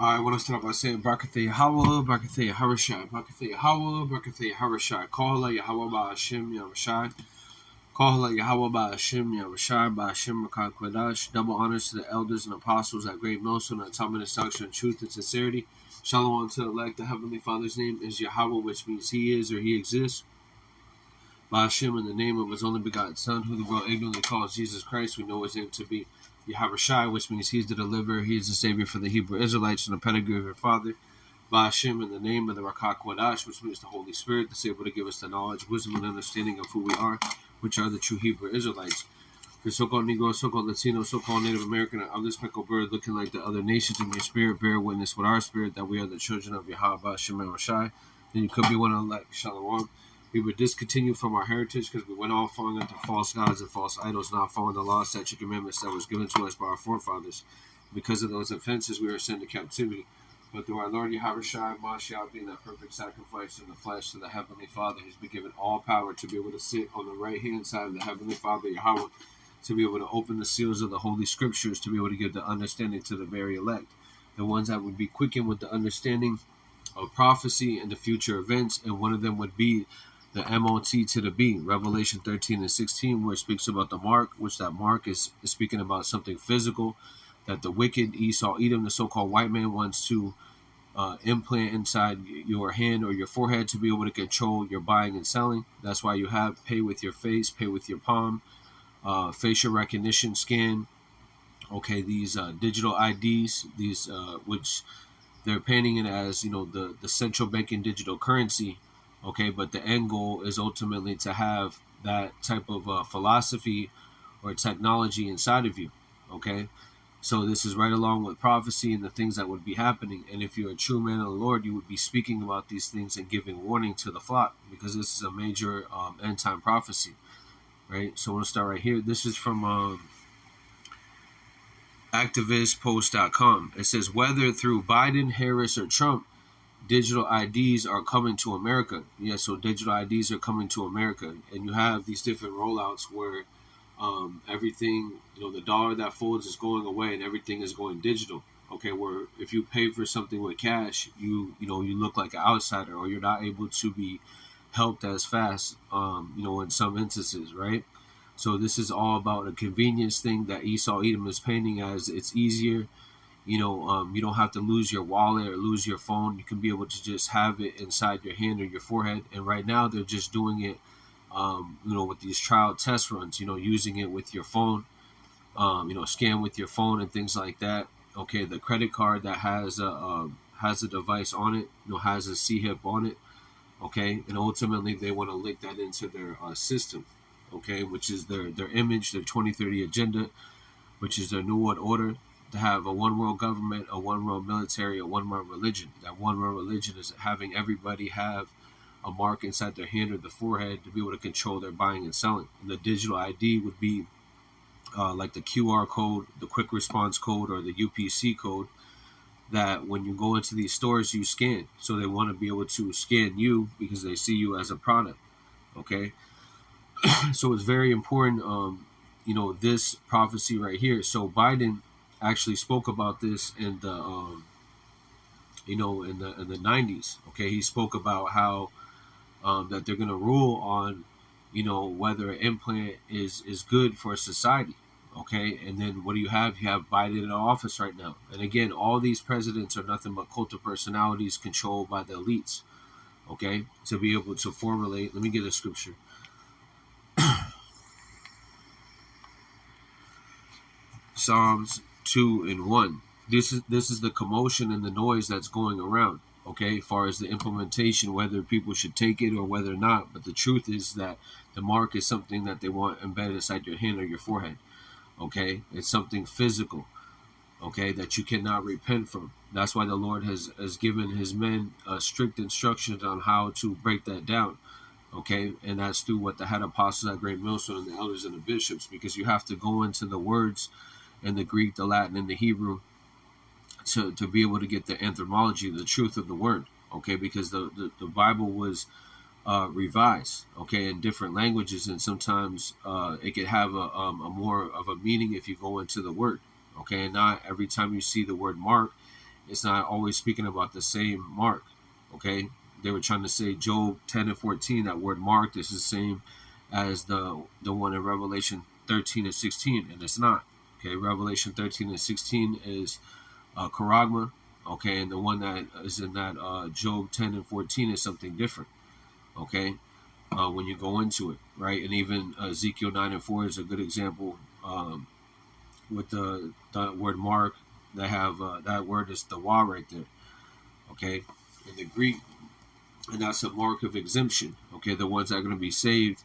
I want to start off by saying Barakathe Yahweh, Barakathe Harashai, Barakathe Yahweh, Barakathe Harashai, Kohala Yahweh Ba'ashim Yahushai, Kohala Yahweh Ba'ashim Yahushai, Ba'ashim Rakak Kwadash. Double honors to the elders and apostles at Great Millstone, at time of instruction and truth and sincerity. Shalom to the elect. The Heavenly Father's name is Yahweh, which means He is or He exists. Ba'ashim, in the name of His only begotten Son, who the world ignorantly calls Jesus Christ. We know His name to be Yahushai, which means He's the deliverer, He is the Savior for the Hebrew Israelites from the pedigree of their father. Ba'ashim, in the name of the Rakak Wadash, which means the Holy Spirit, that's able to give us the knowledge, wisdom, and understanding of who we are, which are the true Hebrew Israelites. For so-called Negro, so-called Latino, so-called Native American, and other speckled bird looking like the other nations in your spirit, bear witness with our spirit that we are the children of Yahweh Ba'ashim Yahushai. Then you could be one of the elect. Shalom. We were discontinued from our heritage because we went off falling into false gods and false idols, not following the law, statute, commandments that was given to us by our forefathers. Because of those offenses, we were sent to captivity. But through our Lord Yahushua, Mashiach being that perfect sacrifice in the flesh to the Heavenly Father, He's been given all power to be able to sit on the right-hand side of the Heavenly Father, Yahweh, to be able to open the seals of the Holy Scriptures, to be able to give the understanding to the very elect, the ones that would be quickened with the understanding of prophecy and the future events, and one of them would be the MOT to the B, Revelation 13 and 16, where it speaks about the mark, which that mark is speaking about something physical that the wicked Esau, Edom, the so-called white man, wants to implant inside your hand or your forehead to be able to control your buying and selling. That's why you have pay with your face, pay with your palm, facial recognition scan. Okay, these digital IDs, these which they're painting it as, the central banking digital currency. Okay, but the end goal is ultimately to have that type of philosophy or technology inside of you. Okay, so this is right along with prophecy and the things that would be happening. And if you're a true man of the Lord, you would be speaking about these things and giving warning to the flock, because this is a major end time prophecy, right? So we'll start right here. This is from activistpost.com. It says, whether through Biden, Harris, or Trump, digital IDs are coming to America. Yeah, so digital IDs are coming to America. And you have these different rollouts where everything, the dollar that folds is going away and everything is going digital. Okay, where if you pay for something with cash, you look like an outsider, or you're not able to be helped as fast, in some instances, right? So this is all about a convenience thing that Esau Edom is painting as it's easier. You don't have to lose your wallet or lose your phone. You can be able to just have it inside your hand or your forehead. And right now they're just doing it, with these trial test runs, using it with your phone, scan with your phone and things like that. Okay, the credit card that has a device on it, has a C-hip on it. Okay, and ultimately they want to link that into their system. Okay, which is their image, their 2030 agenda, which is their New World Order, to have a one world government, a one world military, a one world religion. That one world religion is having everybody have a mark inside their hand or the forehead to be able to control their buying and selling. And the digital ID would be like the QR code, the quick response code, or the UPC code that when you go into these stores, you scan. So they want to be able to scan you because they see you as a product. Okay. So it's very important, this prophecy right here. So Biden actually spoke about this in the, in the 90s. Okay, he spoke about how that they're going to rule on, whether an implant is good for society. Okay, and then what do you have? You have Biden in office right now. And again, all these presidents are nothing but cult of personalities controlled by the elites. Okay, to be able to formulate. Let me get a scripture. Psalms 2 and 1. This is the commotion and the noise that's going around. Okay, as far as the implementation, whether people should take it or whether or not. But the truth is that the mark is something that they want embedded inside your hand or your forehead. Okay, it's something physical. Okay, that you cannot repent from. That's why the Lord has given His men strict instructions on how to break that down. Okay, and that's through what the head apostles at Great Millstone and the elders and the bishops, because you have to go into the words in the Greek, the Latin, and the Hebrew to be able to get the anthropology, the truth of the word. Okay, because the Bible was revised, okay, in different languages, and sometimes it could have a more of a meaning if you go into the word. Okay, and not every time you see the word mark, It's not always speaking about the same mark. Okay, they were trying to say Job 10 and 14. That word marked is the same as the one in Revelation 13 and 16, and it's not. Okay, Revelation 13 and 16 is charagma. Okay, and the one that is in that Job 10 and 14 is something different. Okay, when you go into it, right? And even Ezekiel 9 and 4 is a good example with the word mark. That have that word is the wa right there. Okay, in the Greek, and that's a mark of exemption. Okay, the ones that are going to be saved,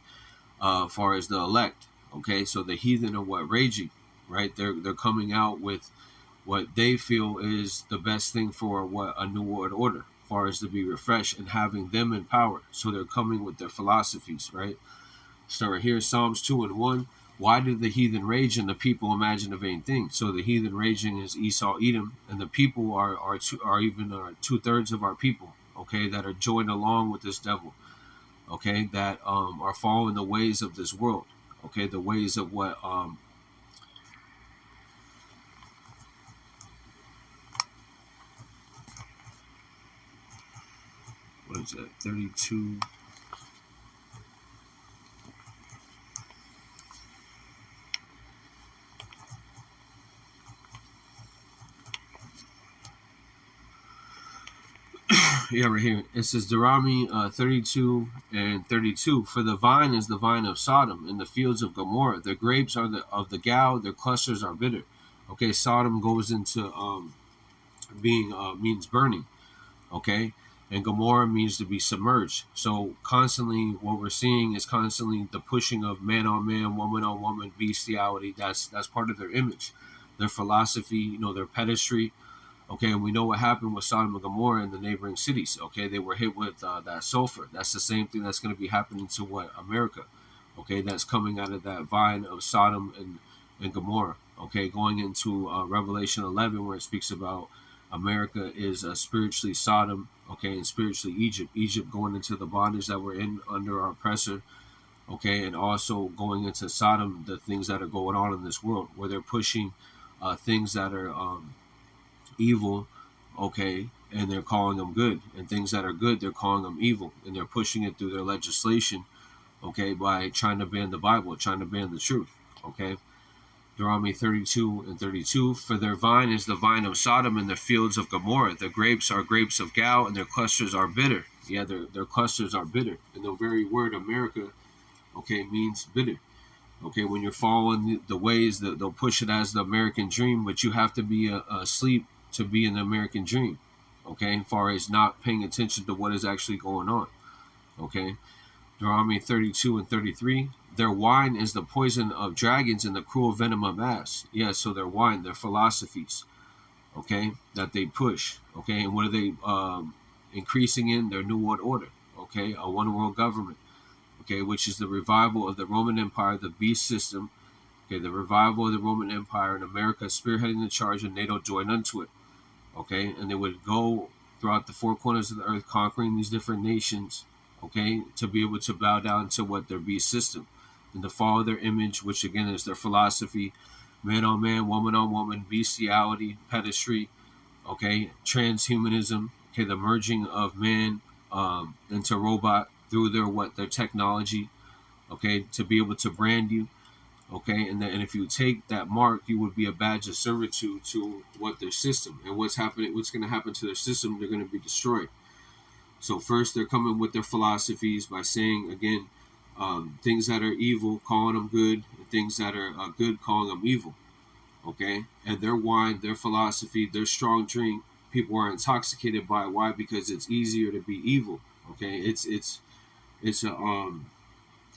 far as the elect. Okay, so the heathen are what raging, right? They're coming out with what they feel is the best thing for what a new world order, far as to be refreshed and having them in power. So they're coming with their philosophies, right? So right here, Psalms 2 and 1. Why did the heathen rage and the people imagine a vain thing? So the heathen raging is Esau, Edom, and the people are even 2/3 of our people, okay, that are joined along with this devil, okay, that are following the ways of this world, okay, the ways of what is that? 32. Yeah, right here. It says Deuteronomy 32 and 32. For the vine is the vine of Sodom, and the fields of Gomorrah. Their grapes are of the gal, their clusters are bitter. Okay, Sodom goes into being means burning. Okay, and Gomorrah means to be submerged. So constantly, what we're seeing is constantly the pushing of man on man, woman on woman, bestiality. That's part of their image, their philosophy. Their pedestry. Okay, and we know what happened with Sodom and Gomorrah in the neighboring cities. Okay, they were hit with that sulfur. That's the same thing that's going to be happening to what America. Okay, that's coming out of that vine of Sodom and Gomorrah. Okay, going into Revelation 11, where it speaks about America is spiritually Sodom. Okay, and spiritually Egypt. Egypt going into the bondage that we're in under our oppressor. Okay, and also going into Sodom, the things that are going on in this world, where they're pushing things that are evil, okay, and they're calling them good, and things that are good they're calling them evil, and they're pushing it through their legislation, okay, by trying to ban the Bible, trying to ban the truth. Okay, Deuteronomy 32 and 32. For their vine is the vine of Sodom, and the fields of Gomorrah. Their grapes are grapes of gal, and their clusters are bitter. Yeah, their clusters are bitter, and the very word America, okay, means bitter. Okay, when you're following the ways that they'll push it as the American dream, but you have to be asleep to be in the American dream. Okay, as far as not paying attention to what is actually going on. Okay, Deuteronomy 32 and 33. Their wine is the poison of dragons and the cruel venom of asps. Yeah, so their wine, their philosophies, okay, that they push. Okay, and what are they increasing in? Their New World Order. Okay, a one world government. Okay, which is the revival of the Roman Empire, the beast system. Okay, the revival of the Roman Empire in America, spearheading the charge, and NATO joined unto it. Okay, and they would go throughout the four corners of the earth, conquering these different nations. Okay, to be able to bow down to what their beast system, and to follow their image, which again is their philosophy, man on man, woman on woman, bestiality, pedestry. Okay, transhumanism. Okay, the merging of man into robot through their technology, okay, to be able to brand you, okay, and if you take that mark, you would be a badge of servitude to what their system, and what's going to happen to their system. They're going to be destroyed. So first, they're coming with their philosophies by saying again, things that are evil, calling them good, and things that are good, calling them evil. Okay, and their wine, their philosophy, their strong drink, people are intoxicated by. Why? Because it's easier to be evil. Okay, it's a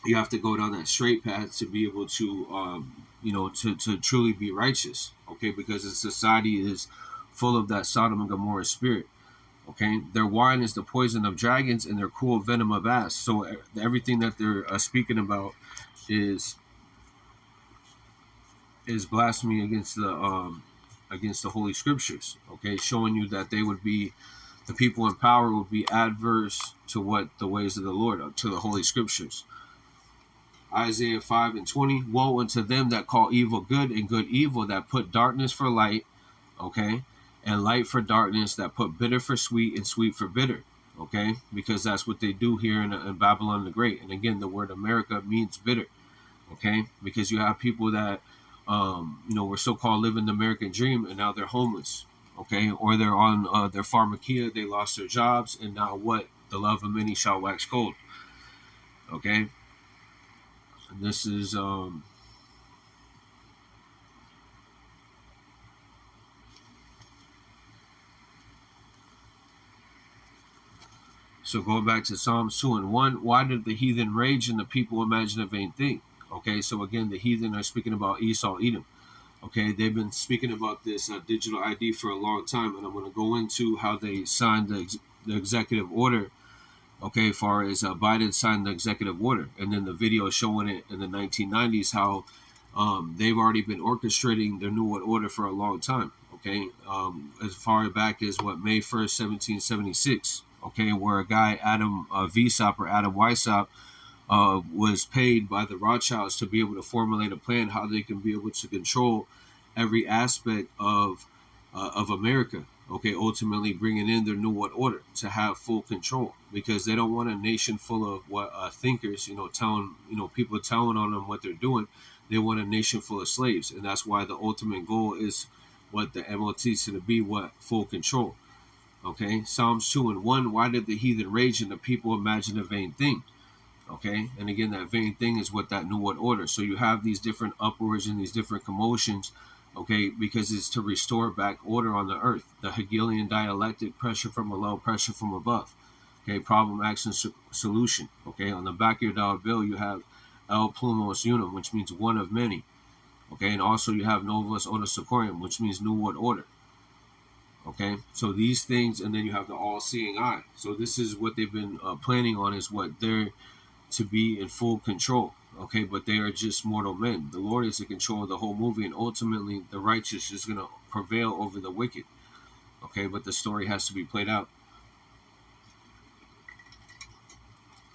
you have to go down that straight path to be able to to truly be righteous. Okay, because the society is full of that Sodom and Gomorrah spirit. Okay, their wine is the poison of dragons and their cruel venom of asps. So everything that they're speaking about is blasphemy against the Holy Scriptures. Okay, showing you that they would be, the people in power would be adverse to what the ways of the Lord, to the Holy Scriptures. Isaiah 5 and 20. Woe unto them that call evil good and good evil, that put darkness for light, okay, and light for darkness, that put bitter for sweet and sweet for bitter. Okay, because that's what they do here in Babylon the Great. And again, the word America means bitter. Okay, because you have people that were so-called living the American dream, and now they're homeless. Okay, or they're on their pharmakia, they lost their jobs, and now what? The love of many shall wax cold. Okay, and this is so going back to Psalms 2 and 1. Why did the heathen rage and the people imagine a vain thing? Okay, so again, the heathen are speaking about Esau, Edom. Okay, they've been speaking about this digital ID for a long time, and I'm going to go into how they signed the executive order. Okay, as far as Biden signed the executive order, and then the video showing it in the 1990s, how they've already been orchestrating their New World Order for a long time. Okay, as far back as May 1st, 1776. Okay, where a guy Adam Weishaupt or Adam Weishaupt was paid by the Rothschilds to be able to formulate a plan how they can be able to control every aspect of America. Okay, ultimately bringing in their New World Order to have full control, because they don't want a nation full of thinkers, telling people telling on them what they're doing. They want a nation full of slaves, and that's why the ultimate goal is what the MOT is to be, full control. Okay, Psalms 2 and 1. Why did the heathen rage and the people imagine a vain thing? Okay, and again, that vain thing is what that New World Order. So you have these different uproars and these different commotions, okay, because it's to restore back order on the earth. The Hegelian dialectic, pressure from below, pressure from above. Okay, problem, action, solution. Okay, on the back of your dollar bill, you have El Plumos Unum, which means one of many. Okay, and also you have Novus Ordo Seclorum, which means New World Order. Okay, so these things, and then you have the all-seeing eye. So this is what they've been planning on, is what they're to be in full control. Okay, but they are just mortal men. The Lord is in control of the whole movie, and ultimately the righteous is going to prevail over the wicked. Okay, but the story has to be played out.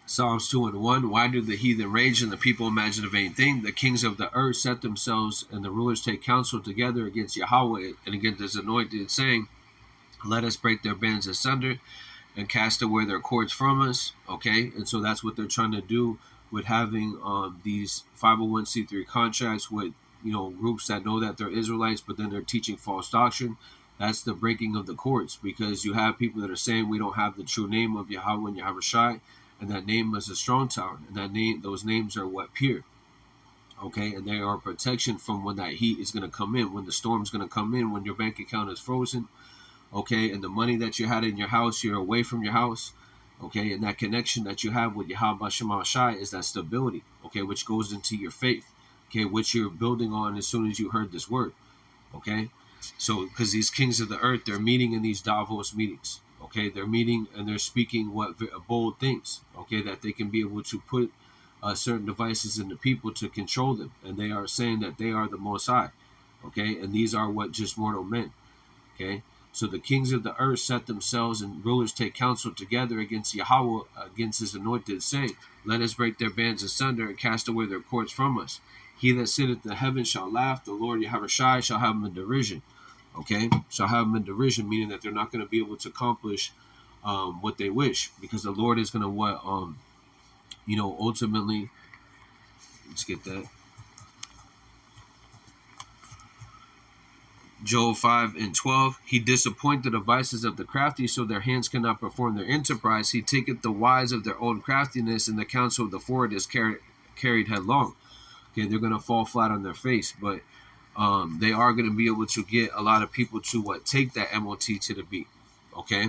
Psalms 2 and 1. Why do the heathen rage and the people imagine a vain thing? The kings of the earth set themselves, and the rulers take counsel together against Yahweh and against his anointed, saying, let us break their bands asunder and cast away their cords from us. Okay, and so that's what they're trying to do with having these 501c3 contracts with groups that know that they're Israelites, but then they're teaching false doctrine. That's the breaking of the cords, because you have people that are saying we don't have the true name of Yahweh and Yahawashi, and that name is a strong tower, and those names are what peer. Okay, and they are protection from when that heat is going to come in, when the storm's going to come in, when your bank account is frozen. Okay, and the money that you had in your house, you're away from your house. Okay, and that connection that you have with Yahweh Shema Shai is that stability. Okay, which goes into your faith. Okay, which you're building on as soon as you heard this word. Okay, so because these kings of the earth, they're meeting in these Davos meetings. Okay, they're meeting and they're speaking bold things. Okay, that they can be able to put certain devices in the people to control them, and they are saying that they are the Most High. Okay, and these are what just mortal men. Okay. So the kings of the earth set themselves, and rulers take counsel together against Yahweh, against his anointed, saying, let us break their bands asunder and cast away their cords from us. He that sitteth in the heavens shall laugh. The Lord Yahawashi shall have them in derision. Okay? Shall have them in derision, meaning that they're not going to be able to accomplish what they wish, because the Lord is going to ultimately, let's get that. Job 5 and 12, he disappointed the devices of the crafty, so their hands cannot perform their enterprise. He taketh the wise of their own craftiness, and the counsel of the forward is carried headlong. Okay, they're going to fall flat on their face, but they are going to be able to get a lot of people to take that MOT to the beat. Okay,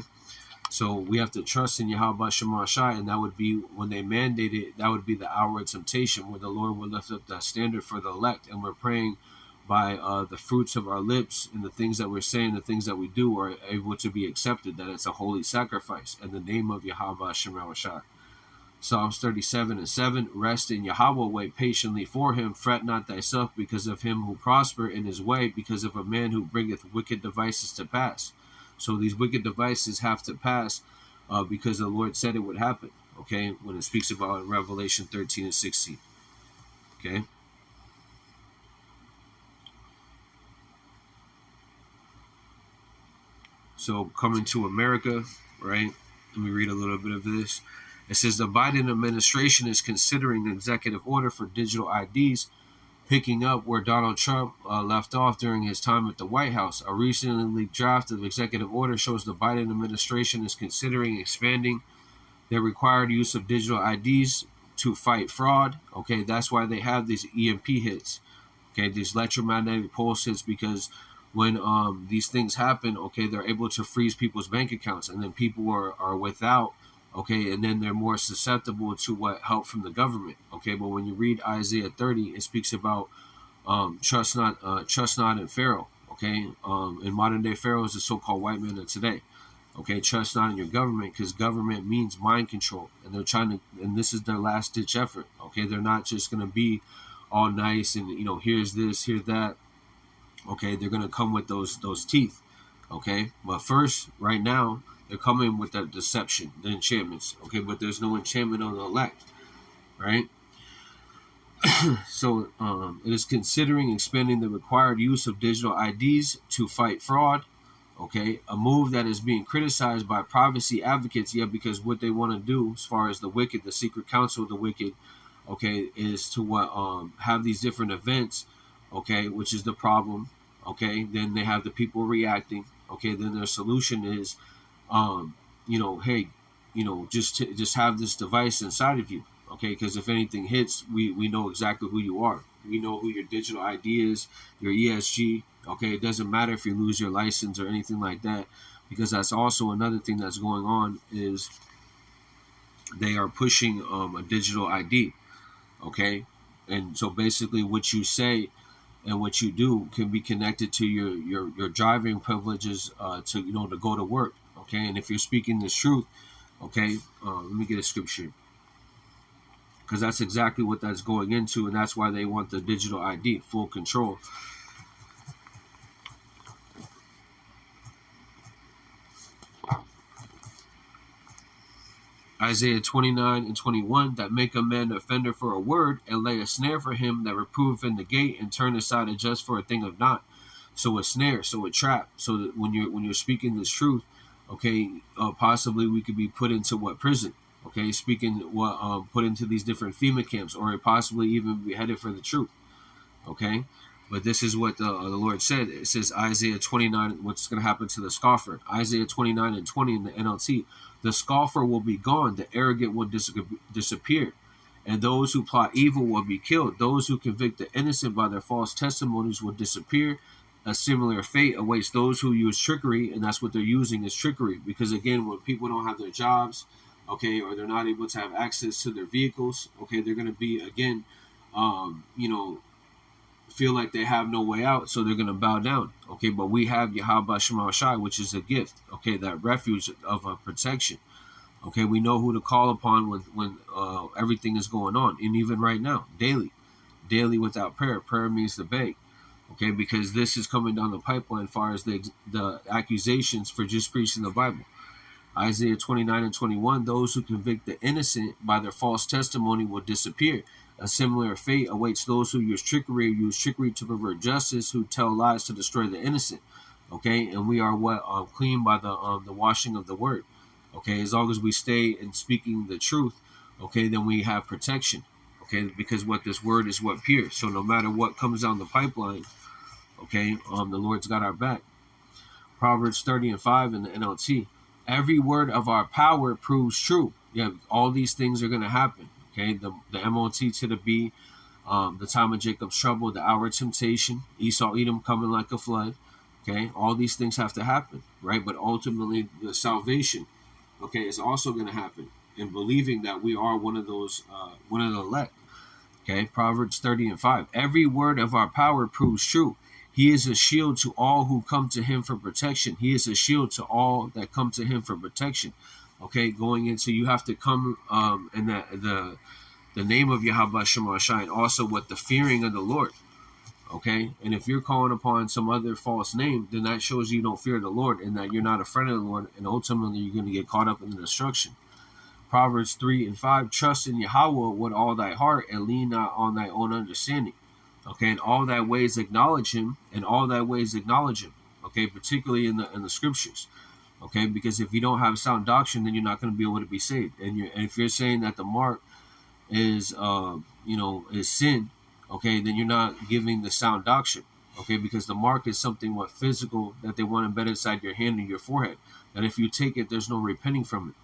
so we have to trust in Yahweh Shema Shai, and that would be when they mandate it. That would be the hour of temptation, where the Lord will lift up that standard for the elect, and we're praying by the fruits of our lips and the things that we're saying, the things that we do are able to be accepted, that it's a holy sacrifice in the name of Yahweh Shema Shai. Psalms 37 and 7, rest in Yahweh, wait patiently for him, fret not thyself because of him who prosper in his way, because of a man who bringeth wicked devices to pass. So these wicked devices have to pass because the Lord said it would happen, okay, when it speaks about in Revelation 13 and 16, okay. So coming to America, right? Let me read a little bit of this. It says the Biden administration is considering an executive order for digital IDs, picking up where Donald Trump left off during his time at the White House. A recently leaked draft of executive order shows the Biden administration is considering expanding the required use of digital IDs to fight fraud. Okay, that's why they have these EMP hits. Okay, these electromagnetic pulse hits, because when these things happen, okay, they're able to freeze people's bank accounts, and then people are without. Okay, and then they're more susceptible to what help from the government. Okay, but when you read Isaiah 30, it speaks about trust not in Pharaoh. Okay, in modern day Pharaoh is the so-called white man of today. Okay, trust not in your government, because government means mind control, and they're trying to, and this is their last ditch effort. Okay, they're not just going to be all nice and here's this, here's that. Okay, they're going to come with those teeth. Okay, but first, right now, they're coming with that deception, the enchantments. Okay, but there's no enchantment on the elect, right? So it is considering expanding the required use of digital IDs to fight fraud. Okay, a move that is being criticized by privacy advocates, because what they want to do, as far as the wicked, the secret council of the wicked, okay, is to have these different events, okay, which is the problem. Okay, then they have the people reacting. Okay, then their solution is, hey, just have this device inside of you. Okay, because if anything hits, we know exactly who you are. We know who your digital ID is, your ESG. Okay, it doesn't matter if you lose your license or anything like that, because that's also another thing that's going on, is they are pushing a digital ID. Okay, and so basically what you say and what you do can be connected to your driving privileges to go to work. Okay, and if you're speaking this truth, okay, let me get a scripture, because that's exactly what that's going into, and that's why they want the digital ID, full control. Isaiah 29:21, that make a man offender for a word, and lay a snare for him that reproveth in the gate, and turn aside a just for a thing of naught. So a snare, so a trap. So that when you're speaking this truth, okay, possibly we could be put into what, prison? Okay, speaking what put into these different FEMA camps, or possibly even be headed for the truth. Okay, but this is what the Lord said. It says Isaiah 29, what's going to happen to the scoffer. Isaiah 29:20 in the NLT. The scoffer will be gone, the arrogant will disappear, and those who plot evil will be killed. Those who convict the innocent by their false testimonies will disappear. A similar fate awaits those who use trickery, and that's what they're using, is trickery. Because again, when people don't have their jobs, okay, or they're not able to have access to their vehicles, okay, they're going to be, again, feel like they have no way out, so they're going to bow down. Okay, but we have Yahweh Shema Shai, which is a gift. Okay, that refuge of protection. Okay, we know who to call upon when everything is going on, and even right now, daily without prayer. Prayer means to beg. Okay, because this is coming down the pipeline as far as the accusations for just preaching the Bible. Isaiah 29:21, those who convict the innocent by their false testimony will disappear. A similar fate awaits those who use trickery to pervert justice, who tell lies to destroy the innocent. Okay, and we are clean by the washing of the word. Okay, as long as we stay in speaking the truth, okay, then we have protection. Okay, because what this word is what pierces. So no matter what comes down the pipeline, okay, the Lord's got our back. Proverbs 30:5 in the NLT. Every word of our power proves true. Yeah, all these things are going to happen. Okay, the MOT to the B, the time of Jacob's trouble, the hour of temptation, Esau, Edom coming like a flood. Okay, all these things have to happen, right? But ultimately, the salvation, okay, is also going to happen in believing that we are one of those, one of the elect. Okay, Proverbs 30:5. Every word of our power proves true. He is a shield to all who come to him for protection. He is a shield to all that come to him for protection. Okay, going into, you have to come in the name of Yahweh Shema Shai, and also with the fearing of the Lord. Okay, and if you're calling upon some other false name, then that shows you don't fear the Lord, and that you're not a friend of the Lord, and ultimately you're going to get caught up in the destruction. Proverbs 3:5, trust in Yahweh with all thy heart, and lean not on thy own understanding. Okay, in all thy ways acknowledge him, and all thy ways acknowledge him. Okay, particularly in the scriptures. Okay, because if you don't have sound doctrine, then you're not going to be able to be saved. And if you're saying that the mark is is sin, okay, then you're not giving the sound doctrine. Okay, because the mark is something what physical that they want embedded inside your hand and your forehead. That if you take it, there's no repenting from it.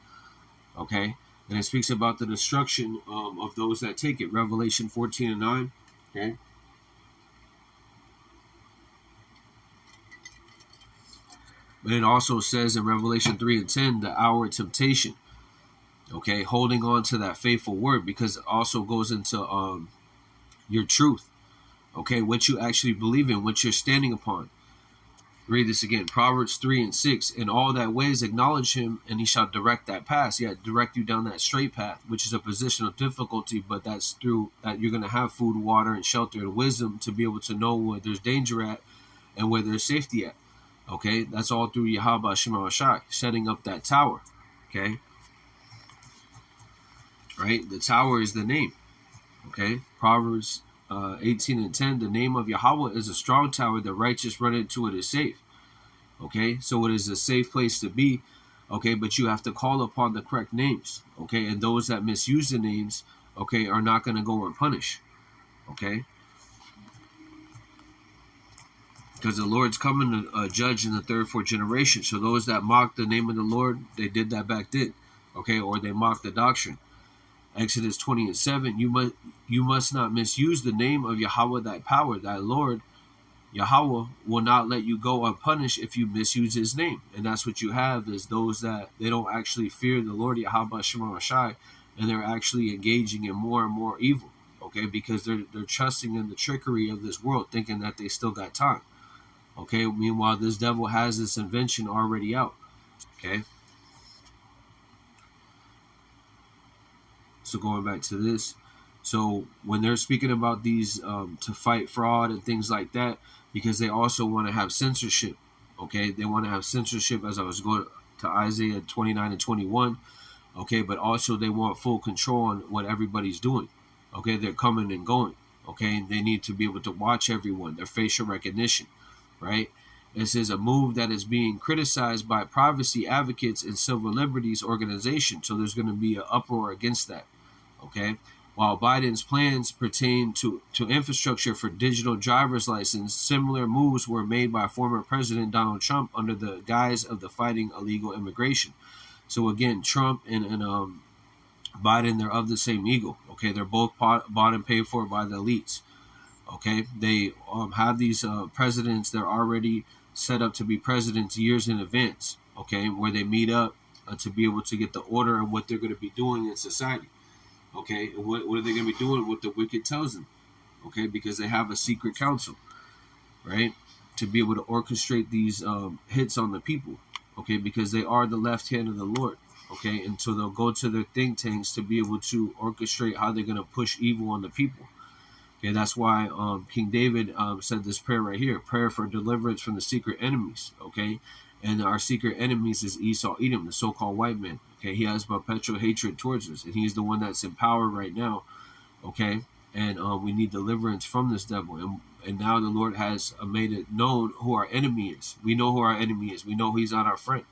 Okay, and it speaks about the destruction of those that take it. Revelation 14:9. Okay. But it also says in Revelation 3:10, the hour of temptation. Okay, holding on to that faithful word, because it also goes into your truth. Okay, what you actually believe in, what you're standing upon. Read this again. Proverbs 3:6. In all that ways acknowledge him, and he shall direct that path. Yeah, direct you down that straight path, which is a position of difficulty, but that's through that you're going to have food, water, and shelter, and wisdom to be able to know where there's danger at and where there's safety at. Okay, that's all through Yahweh Shema Shai, setting up that tower. Okay, right? The tower is the name. Okay, Proverbs 18:10. The name of Yahweh is a strong tower. The righteous run into it is safe. Okay, so it is a safe place to be. Okay, but you have to call upon the correct names. Okay, and those that misuse the names, okay, are not going to go unpunished. Okay, because the Lord's coming to judge in the third, fourth generation. So those that mock the name of the Lord, they did that back then. Okay, or they mock the doctrine. Exodus 20:7. You must not misuse the name of Yahweh thy power, thy Lord. Yahweh will not let you go unpunished if you misuse his name. And that's what you have is those that they don't actually fear the Lord Yahweh Shema Shai, and they're actually engaging in more and more evil. Okay, because they're trusting in the trickery of this world, thinking that they still got time. Okay, meanwhile this devil has this invention already out. Okay. So going back to this, so when they're speaking about these to fight fraud and things like that, because they also want to have censorship. Okay, they want to have censorship, as I was going to Isaiah 29:21. Okay, but also they want full control on what everybody's doing. Okay, they're coming and going. Okay, they need to be able to watch everyone, their facial recognition, right? This is a move that is being criticized by privacy advocates and civil liberties organizations. So there's going to be an uproar against that. Okay, while Biden's plans pertain to infrastructure for digital driver's license, similar moves were made by former President Donald Trump under the guise of the fighting illegal immigration. So again, Trump and Biden, they're of the same eagle. Okay, they're both bought and paid for by the elites. Okay, they have these presidents. They're already set up to be presidents years in advance. Okay, where they meet up to be able to get the order and what they're going to be doing in society. Okay, and what are they going to be doing? What the wicked tells them. Okay, because they have a secret council, right, to be able to orchestrate these hits on the people. Okay, because they are the left hand of the Lord. Okay, and so they'll go to their think tanks to be able to orchestrate how they're going to push evil on the people. Okay, that's why King David said this prayer right here: prayer for deliverance from the secret enemies. Okay, and our secret enemies is Esau, Edom, the so-called white man. Okay, he has perpetual hatred towards us, and he's the one that's in power right now. Okay, and we need deliverance from this devil, and now the Lord has made it known who our enemy is. We know who our enemy is. We know he's not our friend.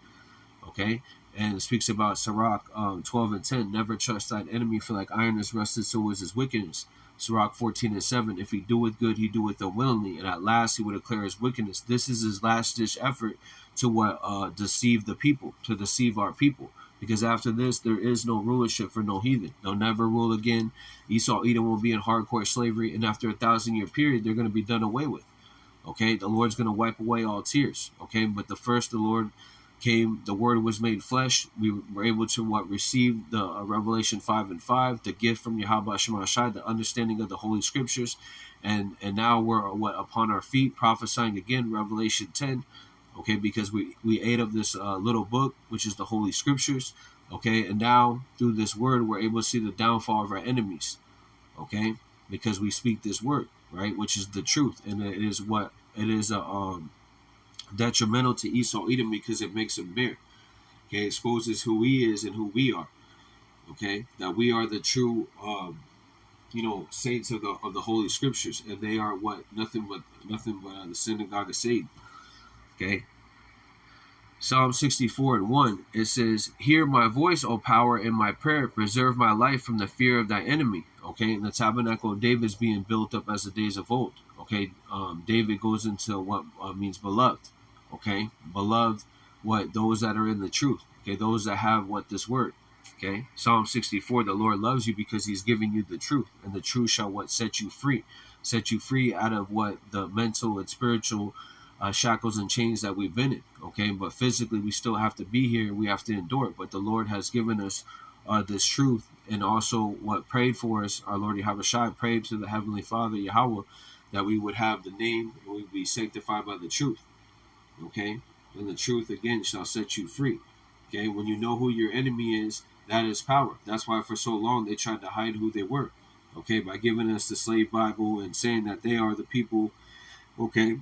Okay, and it speaks about Sirach 12:10. Never trust thine enemy, for like iron is rusted, so is his wickedness. Sirach 14:7. If he doeth good, he doeth unwillingly, and at last he will declare his wickedness. This is his last ditch effort to deceive the people, to deceive our people. Because after this, there is no rulership for no heathen. They'll never rule again. Esau, Edom will be in hardcore slavery, and after a 1,000-year period, they're going to be done away with. Okay, the Lord's going to wipe away all tears. Okay, but the first the Lord came, the Word was made flesh. We were able to receive the Revelation 5:5, the gift from Yahweh Shema Shai, the understanding of the Holy Scriptures, and now we're upon our feet prophesying again, Revelation 10. Okay, because we ate of this little book, which is the Holy Scriptures. Okay, and now through this word, we're able to see the downfall of our enemies. Okay, because we speak this word, right, which is the truth, and it is detrimental to Esau, Edom, because it makes him bare. Okay, it exposes who he is and who we are. Okay, that we are the true, saints of the Holy Scriptures, and they are what nothing but the synagogue of Satan. Okay, Psalm 64:1, it says, "Hear my voice, O power, in my prayer. Preserve my life from the fear of thy enemy." Okay, and the tabernacle of David is being built up as the days of old. Okay, David goes into what means beloved. Okay, beloved, what those that are in the truth. Okay, those that have what this word. Okay, Psalm 64, the Lord loves you because he's giving you the truth, and the truth shall what set you free out of what the mental and spiritual shackles and chains that we've been in. Okay, but physically we still have to be here. We have to endure it. But the Lord has given us this truth, and also what prayed for us. Our Lord Yahweh prayed to the Heavenly Father Yahweh that we would have the name and we would be sanctified by the truth. Okay, and the truth again shall set you free. Okay, when you know who your enemy is, that is power. That's why for so long they tried to hide who they were. Okay, by giving us the slave Bible and saying that they are the people. Okay,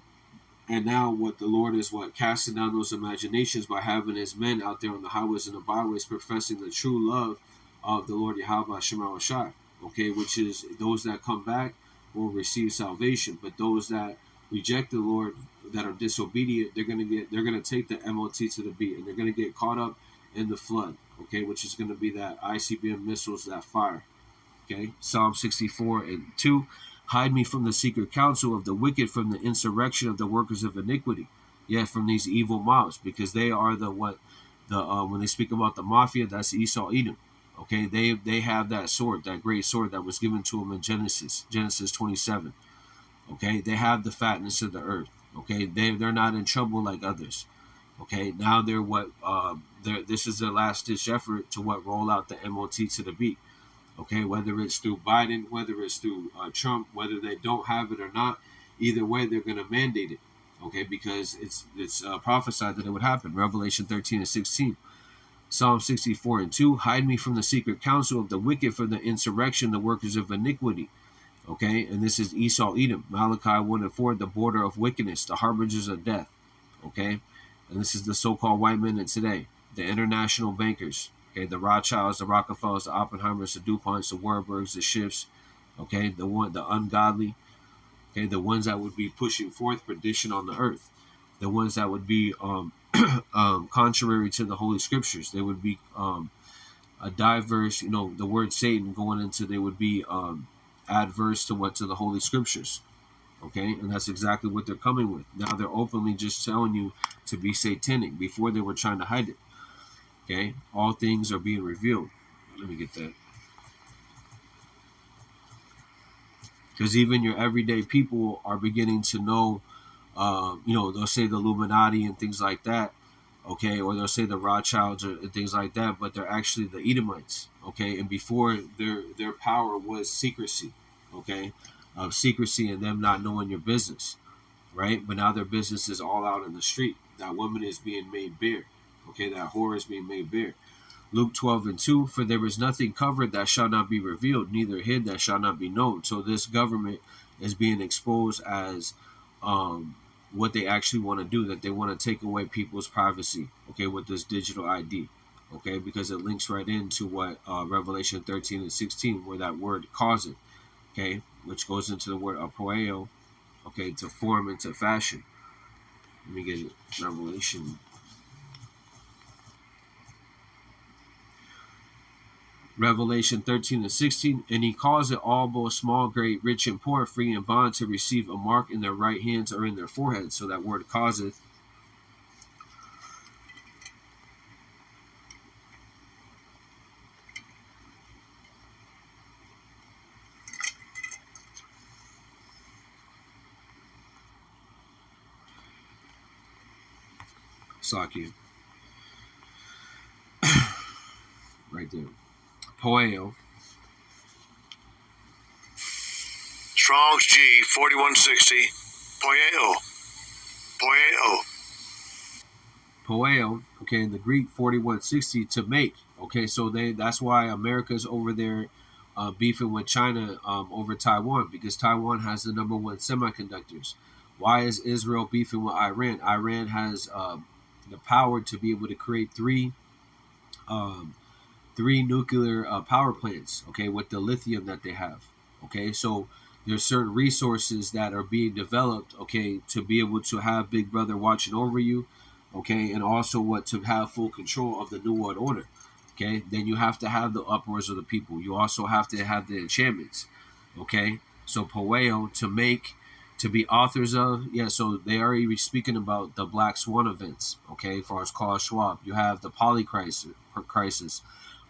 and now what the Lord is what casting down those imaginations by having his men out there on the highways and the byways professing the true love of the Lord Yahweh Shema Shai. Okay, which is those that come back will receive salvation, but those that reject the Lord, that are disobedient, they're gonna take the MOT to the beat, and they're gonna get caught up in the flood. Okay, which is gonna be that ICBM missiles, that fire. Okay, Psalm 64:2. Hide me from the secret counsel of the wicked, from the insurrection of the workers of iniquity. Yeah, from these evil mobs, because they are the what the when they speak about the mafia, that's Esau Edom. Okay, they have that sword, that great sword that was given to them in Genesis 27. Okay, they have the fatness of the earth. Okay, they're not in trouble like others. Okay, now they're what this is their last ditch effort to what roll out the MOT to the beat. Okay, whether it's through Biden, whether it's through Trump, whether they don't have it or not, either way they're going to mandate it. Okay, because it's prophesied that it would happen. Revelation 13:16, Psalm 64:2. Hide me from the secret counsel of the wicked, from the insurrection, the workers of iniquity. Okay, and this is Esau Edom. Malachi 1:4, the border of wickedness, the harbingers of death. Okay, and this is the so-called white men of today, the international bankers. Okay, the Rothschilds, the Rockefellers, the Oppenheimers, the DuPonts, the Warburgs, the Schiffs. Okay, the ungodly. Okay, the ones that would be pushing forth perdition on the earth, the ones that would be contrary to the Holy Scriptures. They would be a diverse, the word Satan going into. They would be adverse to the Holy Scriptures. Okay, and that's exactly what they're coming with. Now they're openly just telling you to be satanic. Before they were trying to hide it. Okay, all things are being revealed. Let me get that. Because even your everyday people are beginning to know, they'll say the Illuminati and things like that, okay, or they'll say the Rothschilds and things like that, but they're actually the Edomites, okay, and before their power was secrecy, okay, secrecy and them not knowing your business, right, but now their business is all out in the street. That woman is being made bare, okay, that whore is being made bare. Luke 12:2, for there is nothing covered that shall not be revealed, neither hid that shall not be known. So this government is being exposed as what they actually want to do, that they want to take away people's privacy, okay, with this digital ID, okay, because it links right into what Revelation 13:16, where that word cause it, okay, which goes into the word apoeo, okay, to form into fashion. Let me get it. Revelation 13:16, and he calls it all, both small, great, rich, and poor, free and bond, to receive a mark in their right hands or in their foreheads. So that word causeth. Slakia. Right there. Poeo. Strong's G 4160. Poeo. Poeo. Okay, in the Greek 4160, to make. Okay, so that's why America's over there beefing with China over Taiwan, because Taiwan has the number one semiconductors. Why is Israel beefing with Iran? Iran has the power to be able to create three nuclear power plants, okay, with the lithium that they have. Okay, so there's certain resources that are being developed, okay, to be able to have Big Brother watching over you, okay, and also what to have full control of the New World Order, okay, then you have to have the uproars of the people. You also have to have the enchantments, okay. So poeo, to be authors of, yeah. So they are even speaking about the Black Swan events, okay. As far as Klaus Schwab, you have the poly crisis.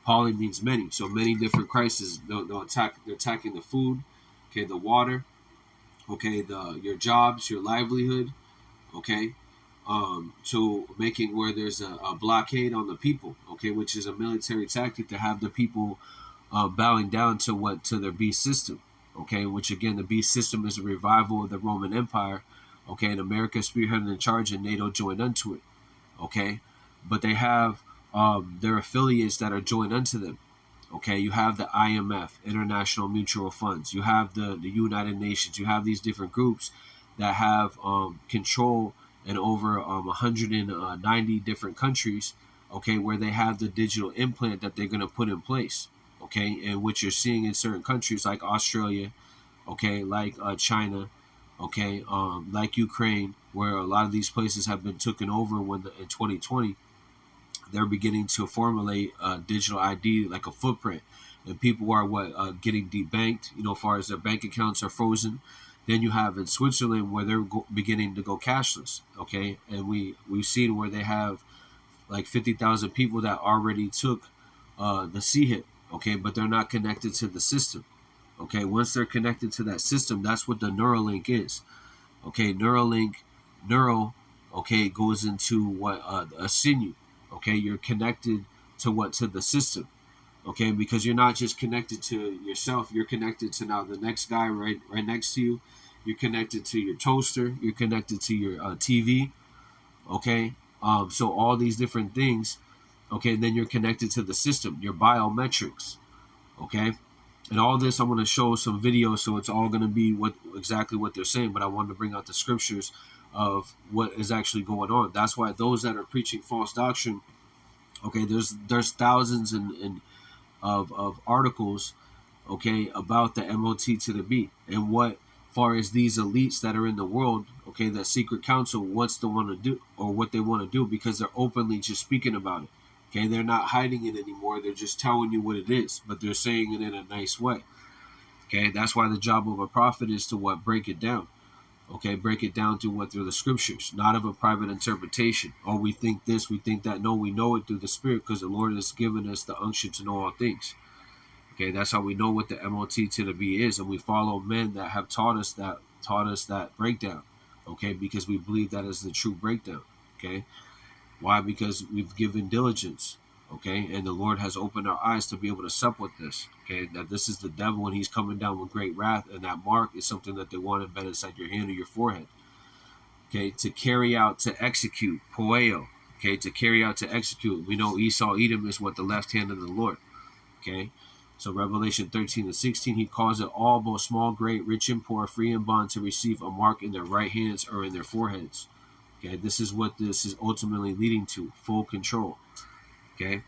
Poly means many, so many different crises. They'll attack. They're attacking the food, okay, the water, okay, the your jobs, your livelihood, okay, to making where there's a blockade on the people, okay, which is a military tactic to have the people bowing down to their beast system, okay, which again the beast system is a revival of the Roman Empire, okay, and America spearheaded in charge and NATO joined unto it, okay, but they have their affiliates that are joined unto them. Okay, you have the IMF, International Mutual Funds. You have the United Nations. You have these different groups that have control in over 190 different countries. Okay, where they have the digital implant that they're going to put in place. Okay, and which you're seeing in certain countries like Australia. Okay, like China. Okay, like Ukraine, where a lot of these places have been taken over in 2020 they're beginning to formulate a digital ID like a footprint, and people are getting debanked. As far as their bank accounts are frozen. Then you have in Switzerland where they're beginning to go cashless. Okay, and we've seen where they have like 50,000 people that already took the CHIP. Okay, but they're not connected to the system. Okay, once they're connected to that system, that's what the Neuralink is. Okay, neural, okay, goes into what a sinew. Okay, you're connected to the system. Okay, because you're not just connected to yourself, you're connected to now the next guy right next to you. You're connected to your toaster. You're connected to your TV. Okay, so all these different things. Okay, and then you're connected to the system, your biometrics. Okay, and all this, I'm going to show some videos, so it's all going to be exactly what they're saying. But I wanted to bring out the scriptures of what is actually going on. That's why those that are preaching false doctrine, okay, there's thousands of articles, okay, about the MOT to the B and what far as these elites that are in the world, okay, that secret council wants to want to do or what they want to do because they're openly just speaking about it. Okay, they're not hiding it anymore. They're just telling you what it is, but they're saying it in a nice way. Okay, that's why the job of a prophet is to what? Break it down. Okay, break it down to what through the scriptures, not of a private interpretation. Oh, we think this, we think that. No, we know it through the Spirit because the Lord has given us the unction to know all things. Okay, that's how we know what the MOT to the B is, and we follow men that have taught us that breakdown. Okay, because we believe that is the true breakdown. Okay, why? Because we've given diligence. Okay, and the Lord has opened our eyes to be able to sup with this. Okay, that this is the devil and he's coming down with great wrath, and that mark is something that they want embedded inside your hand or your forehead. Okay, to carry out, to execute, poeo. Okay, to carry out, to execute. We know Esau, Edom is what the left hand of the Lord. Okay, so Revelation 13 and 16, he calls it all, both small, great, rich and poor, free and bond, to receive a mark in their right hands or in their foreheads. Okay, this is what this is ultimately leading to, full control. Okay,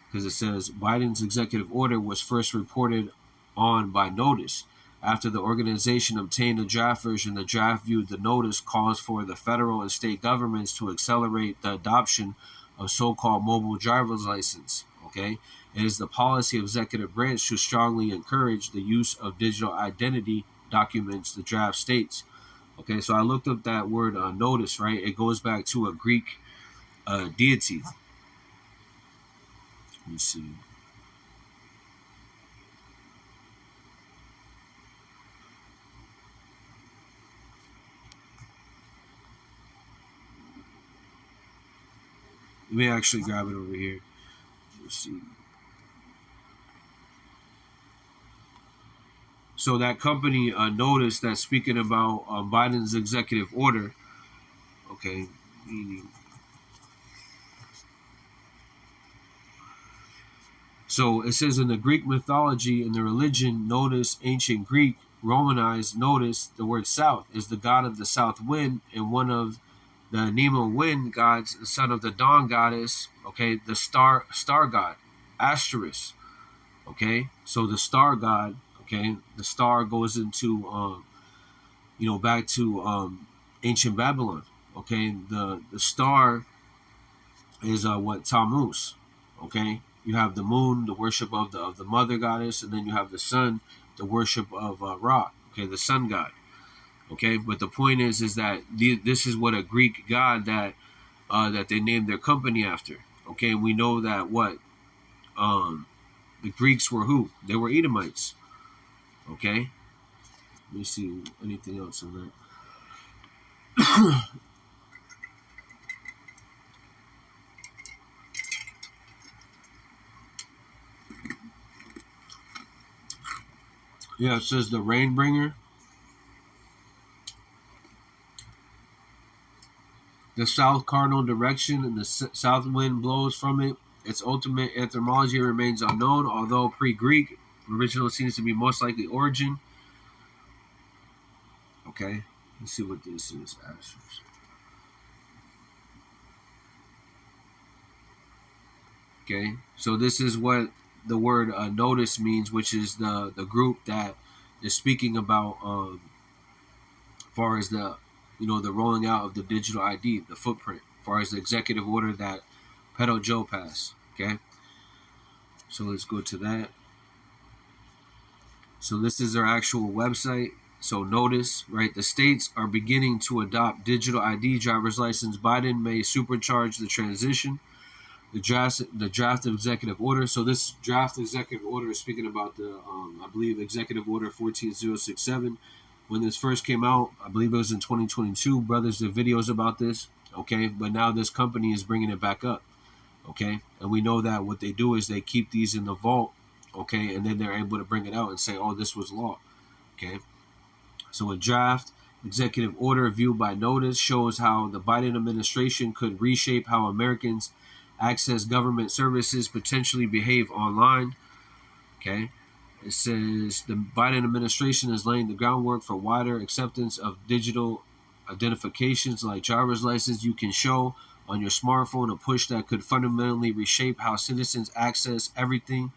because it says Biden's executive order was first reported on by NOTUS. After the organization obtained a draft version, the draft viewed the NOTUS calls for the federal and state governments to accelerate the adoption of so-called mobile driver's license. Okay, it is the policy of executive branch to strongly encourage the use of digital identity documents, the draft states. Okay, so I looked up that word NOTUS, right? It goes back to a Greek deity. Let me see. Let me actually grab it over here. Let's see. So that company noticed that speaking about Biden's executive order, okay, so it says in the Greek mythology, in the religion, notice ancient Greek, Romanized, notice the word south is the god of the south wind and one of the Nemo wind gods, the son of the dawn goddess, okay, the star god, Asterisk, okay, so the star god, okay, the star goes into, back to ancient Babylon, okay, the star is what Tammuz. Okay, you have the moon, the worship of the mother goddess, and then you have the sun, the worship of Ra. Okay, the sun god. Okay, but the point is that this is what a Greek god that they named their company after. Okay, we know that what the Greeks were who? They were Edomites. Okay, let me see anything else on that. Yeah, it says the rain bringer. The south cardinal direction and the south wind blows from it. Its ultimate etymology remains unknown, although pre-Greek original seems to be most likely origin. Okay, let's see what this is. Okay, so this is what the word NOTUS means, which is the group that is speaking about as far as the rolling out of the digital ID, the footprint, as far as the executive order that Pedo Joe passed. Okay, so let's go to that. So this is their actual website. So notice, right, the states are beginning to adopt digital ID driver's license. Biden may supercharge the transition. The draft executive order. So this draft executive order is speaking about the, I believe, executive order 14067. When this first came out, I believe it was in 2022. Brothers did videos about this. Okay, but now this company is bringing it back up. Okay, and we know that what they do is they keep these in the vault. Okay, and then they're able to bring it out and say, oh, this was law. Okay, so a draft executive order viewed by NOTUS shows how the Biden administration could reshape how Americans access government services, potentially behave online. Okay, it says the Biden administration is laying the groundwork for wider acceptance of digital identifications like driver's license you can show on your smartphone, a push that could fundamentally reshape how citizens access everything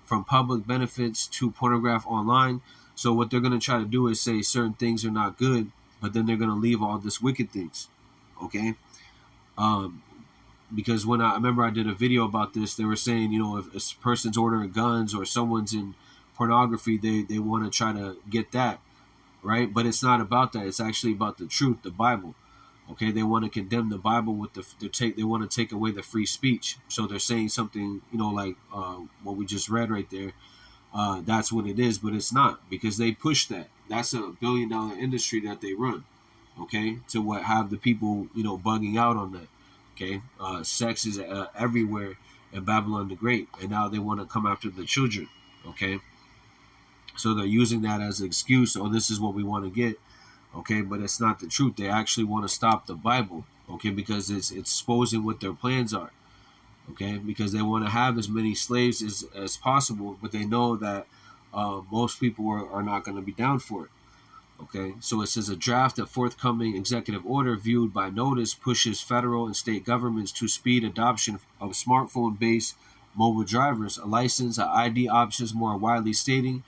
from public benefits to pornography online. So what they're going to try to do is say certain things are not good, but then they're going to leave all this wicked things. Okay, because when I remember I did a video about this, they were saying, if a person's ordering guns or someone's in pornography, they want to try to get that, right? But it's not about that. It's actually about the truth, the Bible. Okay, they want to condemn the Bible with they want to take away the free speech. So they're saying something, like what we just read right there. That's what it is, but it's not, because they push that. That's $1 billion industry that they run. Okay, to what have the people bugging out on that. Okay, sex is everywhere in Babylon the Great, and now they want to come after the children. Okay, so they're using that as an excuse. Oh, this is what we want to get. Okay, but it's not the truth. They actually want to stop the Bible. Okay, because it's exposing what their plans are. Okay, because they want to have as many slaves as possible, but they know that most people are not going to be down for it. Okay, so it says a draft of forthcoming executive order viewed by NOTUS pushes federal and state governments to speed adoption of smartphone-based mobile drivers, a license, ID options more widely stating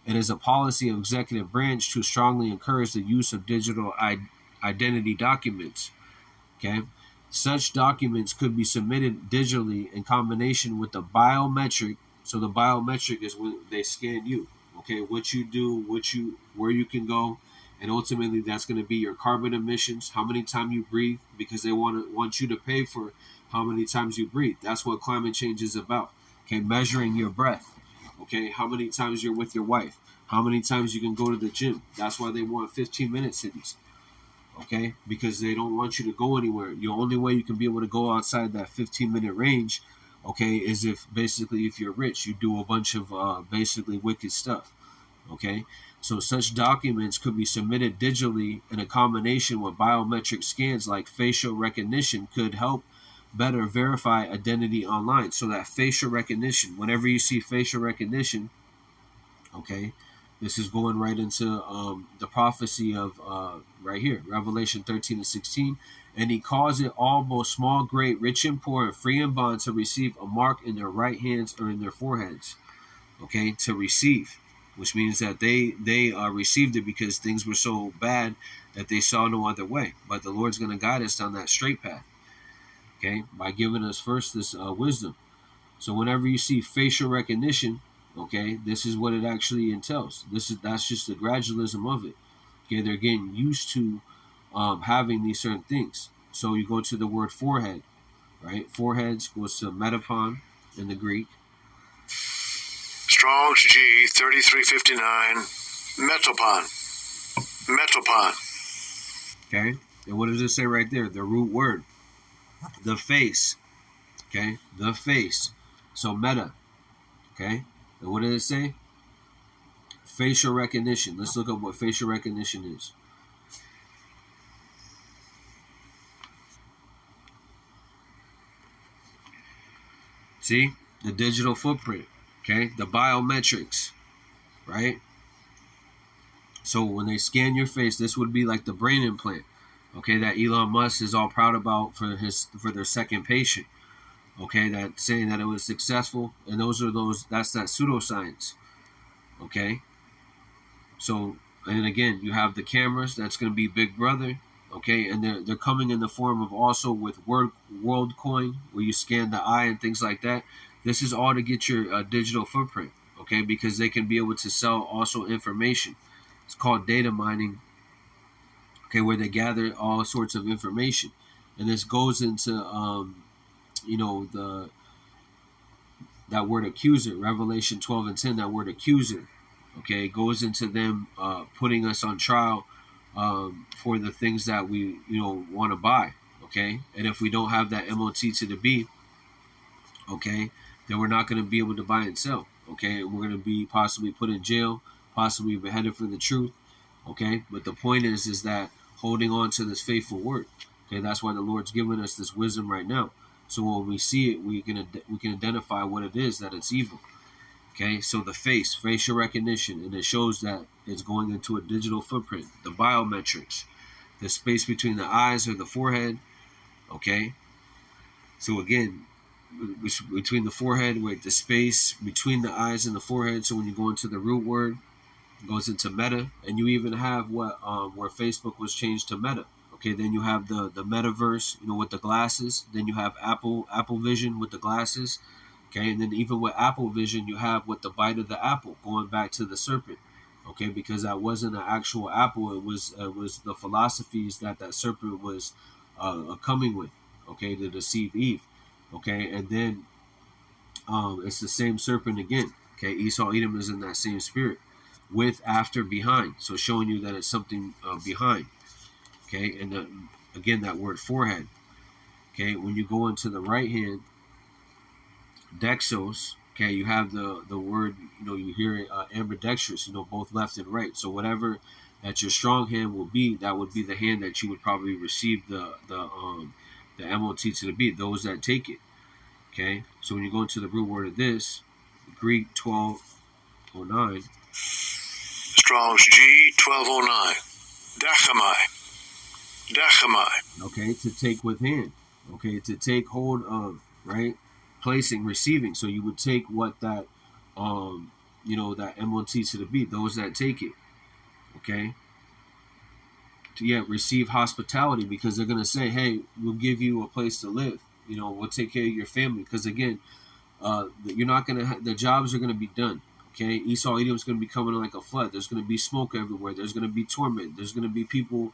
it is a policy of executive branch to strongly encourage the use of digital identity documents. Okay, such documents could be submitted digitally in combination with the biometric. So the biometric is when they scan you. Okay, what you do, where you can go, and ultimately that's going to be your carbon emissions, how many times you breathe, because they want you to pay for how many times you breathe. That's what climate change is about. Okay, measuring your breath. Okay, how many times you're with your wife, how many times you can go to the gym. That's why they want 15-minute cities. Okay, because they don't want you to go anywhere. The only way you can be able to go outside that 15-minute range, okay, is if you're rich, you do a bunch of basically wicked stuff. Okay, so such documents could be submitted digitally in a combination with biometric scans like facial recognition could help better verify identity online. So that facial recognition, whenever you see facial recognition, okay, this is going right into the prophecy of right here, Revelation 13 and 16. And he calls it all, both small, great, rich and poor, and free and bond, to receive a mark in their right hands or in their foreheads. Okay, to receive, which means that they received it because things were so bad that they saw no other way. But the Lord's going to guide us down that straight path. okay, by giving us first this wisdom. So whenever you see facial recognition, okay, this is what it actually entails. That's just the gradualism of it. Okay, they're getting used to having these certain things. So you go to the word forehead, right? Foreheads goes to metapon in the Greek. Strong's G 3359. Metopon. Metopon. Okay, and what does it say right there? The root word, the face. Okay, the face. So meta. Okay, and what did it say? Facial recognition. Let's look up what facial recognition is. See, the digital footprint. Okay, the biometrics. Right. So when they scan your face, this would be like the brain implant. Okay, that Elon Musk is all proud about for their second patient. Okay, that saying that it was successful, and that's that pseudoscience. Okay, so and again, you have the cameras. That's going to be Big Brother. Okay, and they're coming in the form of also with WorldCoin, where you scan the eye and things like that. This is all to get your digital footprint. Okay, because they can be able to sell also information. It's called data mining. Okay, where they gather all sorts of information, and this goes into the that word accuser, Revelation 12:10. That word accuser, okay, goes into them putting us on trial for the things that we want to buy, okay, and if we don't have that MOT to the B, okay, then we're not going to be able to buy and sell, okay, we're going to be possibly put in jail, possibly beheaded for the truth, okay, but the point is that holding on to this faithful word, okay, that's why the Lord's giving us this wisdom right now. So when we see it, we can identify what it is that it's evil. Okay, so the face, facial recognition, and it shows that it's going into a digital footprint. The biometrics, the space between the eyes or the forehead. Okay, so again, between the forehead, with the space between the eyes and the forehead. So when you go into the root word, it goes into meta, and you even have where Facebook was changed to Meta. Okay, then you have the metaverse, with the glasses. Then you have Apple Vision with the glasses. Okay, and then even with Apple Vision, you have with the bite of the apple, going back to the serpent. Okay, because that wasn't an actual apple; it was the philosophies that serpent was coming with. Okay, to deceive Eve. Okay, and then it's the same serpent again. Okay, Esau Edom is in that same spirit, with, after, behind. So showing you that it's something behind. Okay, and again, that word forehead. Okay, when you go into the right hand, dexos. Okay, you have the word. You hear it ambidextrous. Both left and right. So whatever that your strong hand will be, that would be the hand that you would probably receive the MOT to the B. Those that take it. Okay, so when you go into the root word of this, Greek 1209. Strong's G 1209. Dachamai. Okay, to take with hand. Okay, to take hold of, right? Placing, receiving. So you would take what that, that MOT to the B, those that take it. Okay. To receive hospitality, because they're going to say, hey, we'll give you a place to live. We'll take care of your family. Because again, you're not going to, the jobs are going to be done. Okay. Esau Edom is going to be coming like a flood. There's going to be smoke everywhere. There's going to be torment. There's going to be people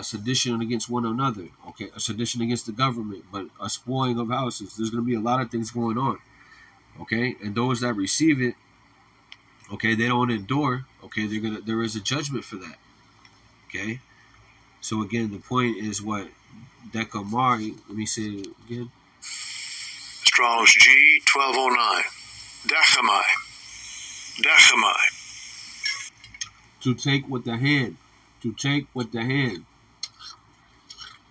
sedition against one another, okay, a sedition against the government, but a spoiling of houses. There's going to be a lot of things going on, okay, and those that receive it, okay, they don't endure, okay, there is a judgment for that, okay. So again, the point is what Dekamari. Let me say it again. Strong's G 1209. Dachamai. To take with the hand. To take with the hand.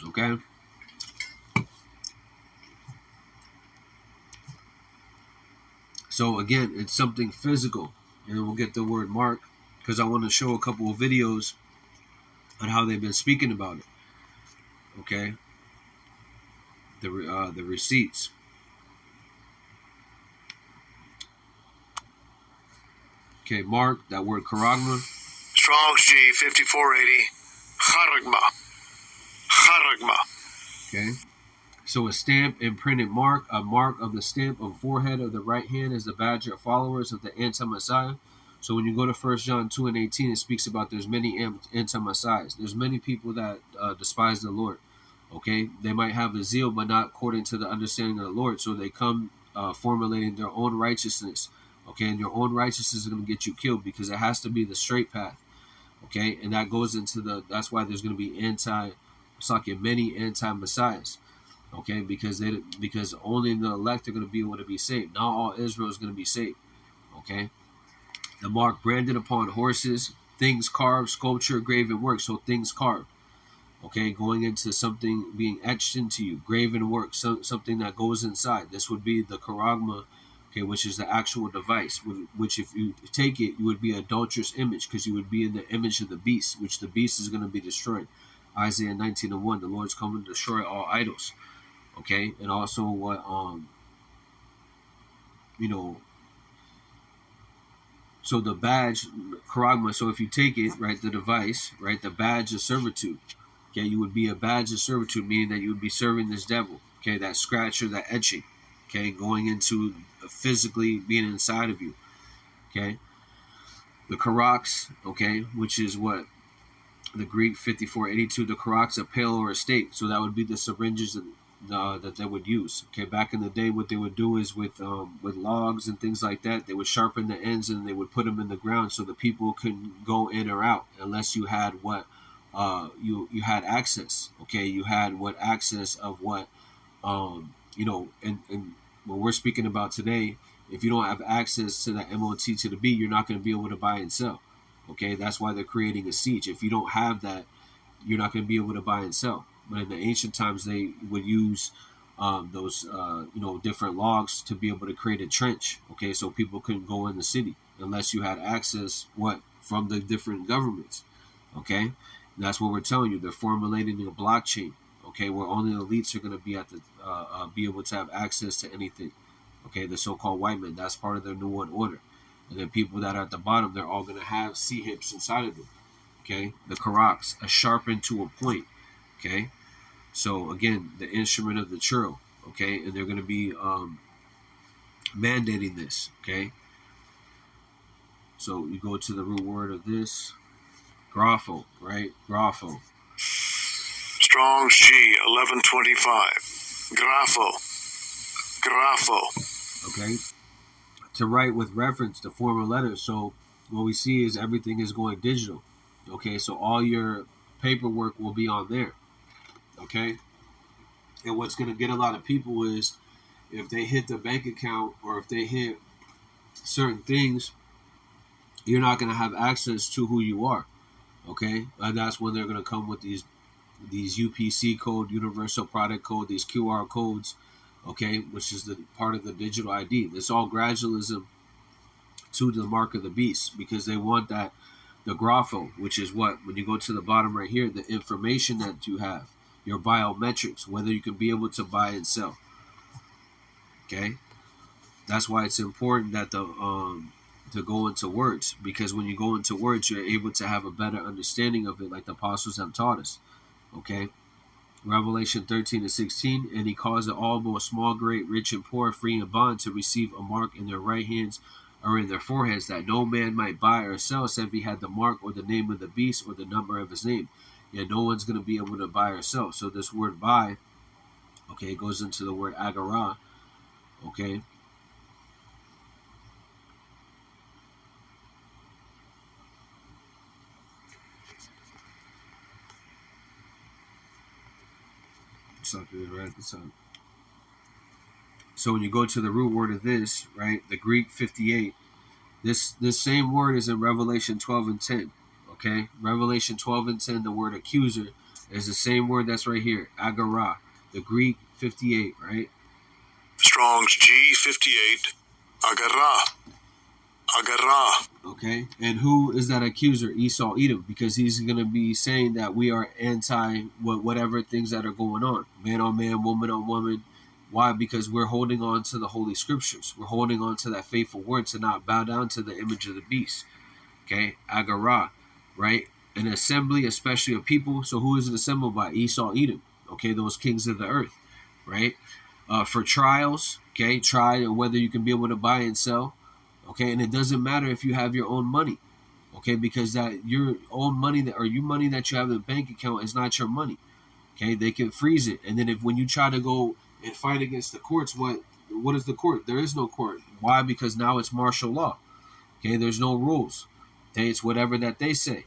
Okay. So again, it's something physical, and we'll get the word mark because I want to show a couple of videos on how they've been speaking about it. Okay. The receipts. Okay, mark that word charagma. Strong's G 5480. Charagma. Okay. So a stamp, imprinted mark, a mark of the stamp of forehead of the right hand is the badge of followers of the anti-Messiah. So when you go to 1 John 2 and 18, it speaks about there's many anti-Messiahs. There's many people that despise the Lord. Okay, they might have a zeal, but not according to the understanding of the Lord. So they come formulating their own righteousness. Okay, and your own righteousness is going to get you killed because it has to be the straight path. Okay, and that goes into that's why there's going to be many anti-Messiahs. Okay, because only the elect are going to be able to be saved. Not all Israel is going to be saved. Okay, the mark branded upon horses, things carved, sculpture, graven work. So things carved. Okay, going into something being etched into you, graven work, something that goes inside. This would be the charagma, okay, which is the actual device. Which, if you take it, you would be an adulterous image because you would be in the image of the beast, which the beast is going to be destroyed. Isaiah 19:1, the Lord's coming to destroy all idols. Okay, and also what so the badge, charagma. So if you take it, right, the device, right, the badge of servitude. Okay, you would be a badge of servitude, meaning that you would be serving this devil. Okay, that scratcher, that etching. Okay, going into physically being inside of you. Okay, the karax. Okay, which is what the Greek 5482. The karax, a pail or a stake. So that would be the syringes that they would use. Okay, back in the day, what they would do is with logs and things like that, they would sharpen the ends and they would put them in the ground so the people couldn't go in or out unless you had what you had access. Okay, you had what access of what and what we're speaking about today. If you don't have access to the MOT to the B, you're not going to be able to buy and sell. Okay, that's why they're creating a siege. If you don't have that, you're not going to be able to buy and sell. But in the ancient times, they would use those different logs to be able to create a trench. Okay, so people couldn't go in the city unless you had access from the different governments. Okay, and that's what we're telling you. They're formulating a blockchain. Okay, where only the elites are going to be be able to have access to anything. Okay, the so-called white men. That's part of their New World Order. And then people that are at the bottom, they're all going to have C-hips inside of them. Okay, the karax, a sharpened to a point. Okay, so again, the instrument of the churro. Okay, and they're going to be mandating this. Okay, so you go to the root word of this, grapho, right? Grapho. Strong's G 1125. Grapho. Okay, to write with reference to formal letters. So what we see is everything is going digital. Okay, so all your paperwork will be on there. Okay, and what's going to get a lot of people is if they hit the bank account or if they hit certain things, you're not going to have access to who you are. Okay, and that's when they're going to come with these UPC code, universal product code, these QR codes. Okay, which is the part of the digital ID. It's all gradualism to the mark of the beast because they want that the grapho, which is what when you go to the bottom right here, the information that you have, your biometrics, whether you can be able to buy and sell. Okay, that's why it's important that to go into words, because when you go into words, you're able to have a better understanding of it, like the apostles have taught us. Okay, Revelation 13:16, and he caused all, both small, great, rich, and poor, free and bond, to receive a mark in their right hands or in their foreheads, that no man might buy or sell except he had the mark or the name of the beast or the number of his name. Yeah, no one's going to be able to buy or sell. So this word buy, okay, it goes into the word agara, okay. So when you go to the root word of this, right, the Greek 58, this same word is in Revelation 12:10. Okay, Revelation 12:10, the word accuser is the same word that's right here, agara, the Greek 58, right? Strong's G 58. Agara. Okay, and who is that accuser? Esau, Edom, because he's going to be saying that we are anti whatever things that are going on man, woman on woman. Why? Because we're holding on to the Holy Scriptures. We're holding on to that faithful word to not bow down to the image of the beast. Okay, agara, right? An assembly, especially of people. So who is it assembled by? Esau, Edom. Okay, those kings of the earth. right? For trials, okay, try whether you can be able to buy and sell, okay, and it doesn't matter if you have your own money, okay, because that your own money that or your money that you have in the bank account is not your money, okay. They can freeze it, and then if when you try to go and fight against the courts, what is the court? There is no court. Why? Because now it's martial law, okay. There's no rules, okay. It's whatever that they say.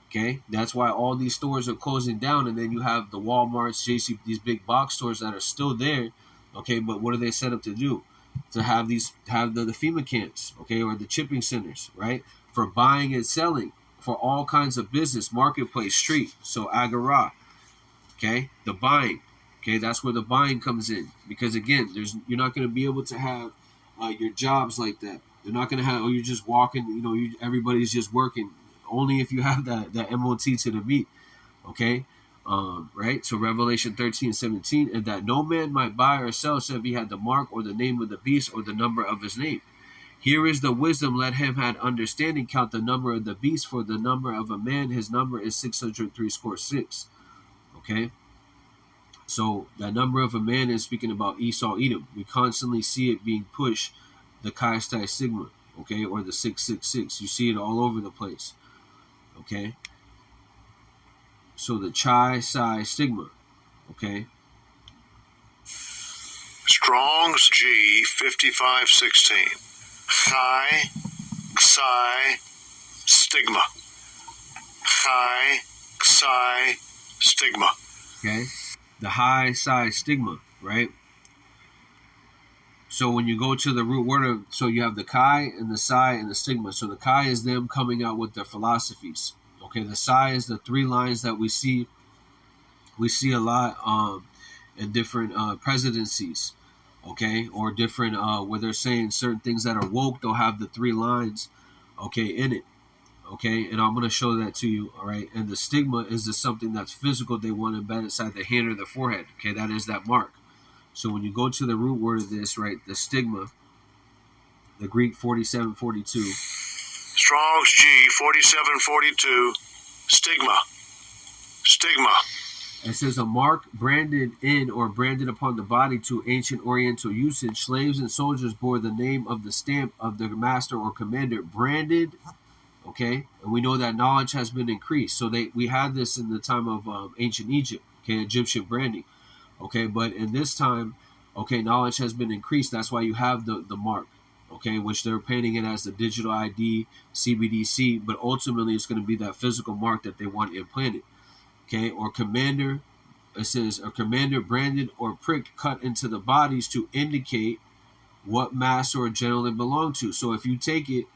Okay, that's why all these stores are closing down, and then you have the Walmarts, JC, these big box stores that are still there. Okay, but what are they set up to do? To have the FEMA camps, okay, or the chipping centers, right, for buying and selling for all kinds of business, marketplace, street. So agora, okay, the buying, okay, that's where the buying comes in, because again, you're not going to be able to have your jobs like that. They're not going to have, you're just walking, everybody's just working. Only if you have that MOT to the beat, okay? Right? So Revelation 13:17, and that no man might buy or sell save he had the mark or the name of the beast or the number of his name. Here is the wisdom, let him had understanding, count the number of the beast, for the number of a man, his number is 666. Okay? So that number of a man is speaking about Esau, Edom. We constantly see it being pushed, the Chi Sigma, okay, or the 666. You see it all over the place. Okay, so the Chi Psi Sigma, okay. Strong's G 5516. Chi Psi Stigma. Chi Psi Stigma. Okay, the high Psi Stigma, right? So when you go to the root word of, so you have the Chi and the Psi and the Stigma. So the Chi is them coming out with their philosophies. Okay, the Psi is the three lines that we see. We see a lot in different presidencies, okay, or different where they're saying certain things that are woke. They'll have the three lines, okay, in it, okay, and I'm gonna show that to you, all right. And the stigma is just something that's physical. They want to embed inside the hand or the forehead. Okay, that is that mark. So when you go to the root word of this, right, the stigma, the Greek 4742. Strong's G 4742. Stigma. Stigma. It says a mark branded in or branded upon the body. To ancient Oriental usage, slaves and soldiers bore the name of the stamp of the master or commander, branded. Okay, and we know that knowledge has been increased. So we had this in the time of ancient Egypt. Okay, Egyptian branding. Okay, but in this time, okay, knowledge has been increased. That's why you have the mark. Okay, which they're painting it as the digital ID, CBDC, but ultimately it's going to be that physical mark that they want implanted. Okay, or commander, it says a commander branded or pricked cut into the bodies to indicate what master or general they belong to. So if you take it,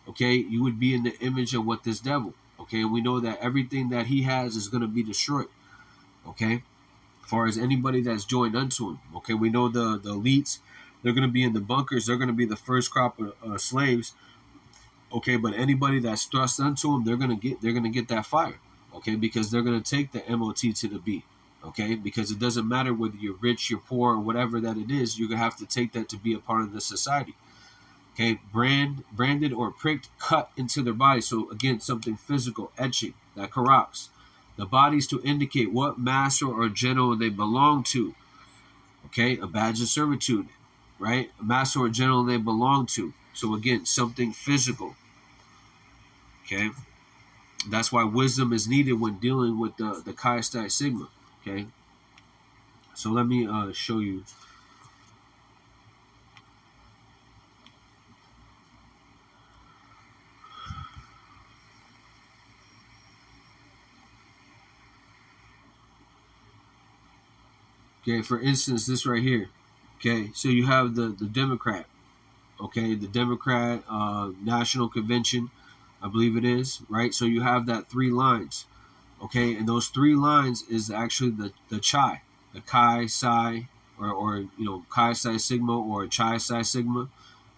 okay, you would be in the image of what this devil. Okay, and we know that everything that he has is going to be destroyed. Okay, as far as anybody that's joined unto him. Okay, we know the elites, they're going to be in the bunkers. They're going to be the first crop of slaves. Okay, but anybody that's thrust unto them, they're going to get that fire. Okay, because they're going to take the MOT to the B. Okay, because it doesn't matter whether you're rich, you're poor, or whatever that it is, you're going to have to take that to be a part of the society. Okay, branded or pricked, cut into their body. So again, something physical, etching, that corrupts the bodies to indicate what master or general they belong to. Okay, a badge of servitude, right? A master or general they belong to. So again, something physical. Okay, that's why wisdom is needed when dealing with the Chi Psi Sigma. Okay, so let me show you. Okay, for instance, this right here. Okay, so you have the Democrat. Okay, the Democrat National Convention, I believe it is, right? So you have that three lines. Okay, and those three lines is actually the Chi, the Chi Psi, or Chi Psi Sigma or Chi Psi Sigma.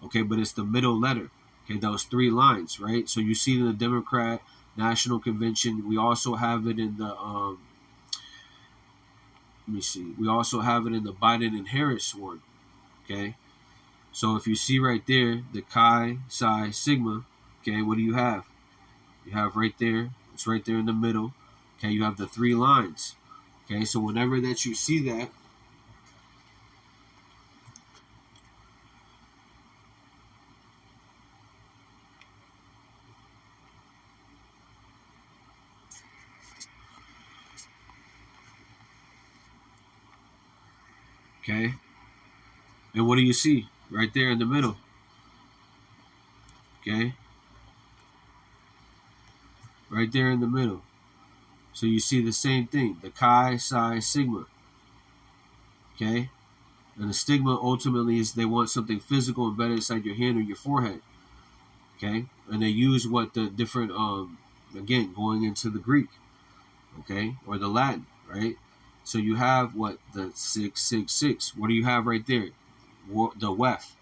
Okay, but it's the middle letter. Okay, those three lines, right? So you see it in the Democrat National Convention. We also have it in the let me see. We also have it in the Biden and Harris one. Okay, so if you see right there, the Chi Psi Sigma. Okay, what do you have? You have right there. It's right there in the middle. Okay, you have the three lines. Okay, so whenever that you see that, Okay? And what do you see? Right there in the middle. Okay? Right there in the middle. So you see the same thing. The chi, psi, sigma. Okay? And the stigma ultimately is they want something physical embedded inside your hand or your forehead. Okay? And they use what the different, again, going into the Greek. Okay? Or the Latin, right? So you have what? The 666. What do you have right there? The wef.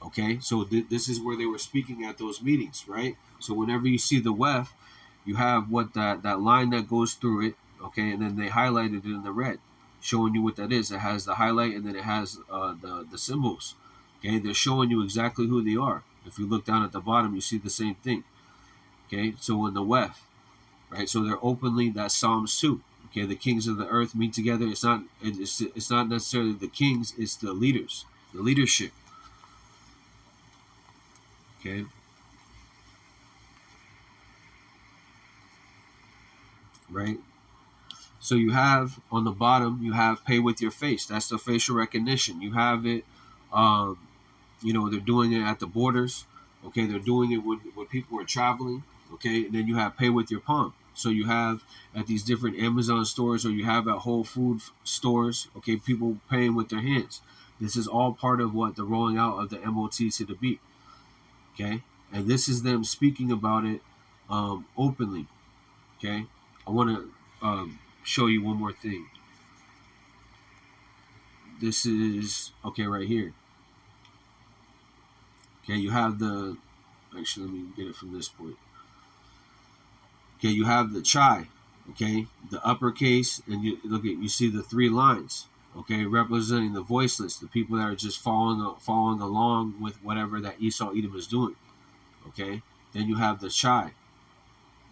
Okay? So this is where they were speaking at those meetings, right? So whenever you see the wef, you have what that line that goes through it, okay? And then they highlighted it in the red, showing you what that is. It has the highlight and then it has the symbols. Okay? They're showing you exactly who they are. If you look down at the bottom, you see the same thing. Okay? So in the wef, right? So they're openly, that's Psalms 2. Okay, the kings of the earth meet together. It's not necessarily the kings, it's the leaders, the leadership. Okay. Right. So you have on the bottom, you have pay with your face. That's the facial recognition. You have it. Um, they're doing it at the borders. Okay, they're doing it when people are traveling. Okay, and then you have pay with your palm. So you have at these different Amazon stores, or you have at Whole Food stores. Okay, people paying with their hands. This is all part of what the rolling out of the MOT to the beat. Okay, and this is them speaking about it openly. Okay, I want to show you one more thing. This is okay right here. Okay, you have the. Actually, let me get it from this point. Okay, you have the chai. Okay, the uppercase, and you see the three lines. Okay, representing the voiceless, the people that are just following along with whatever that Esau Edom is doing. Okay, then you have the chai.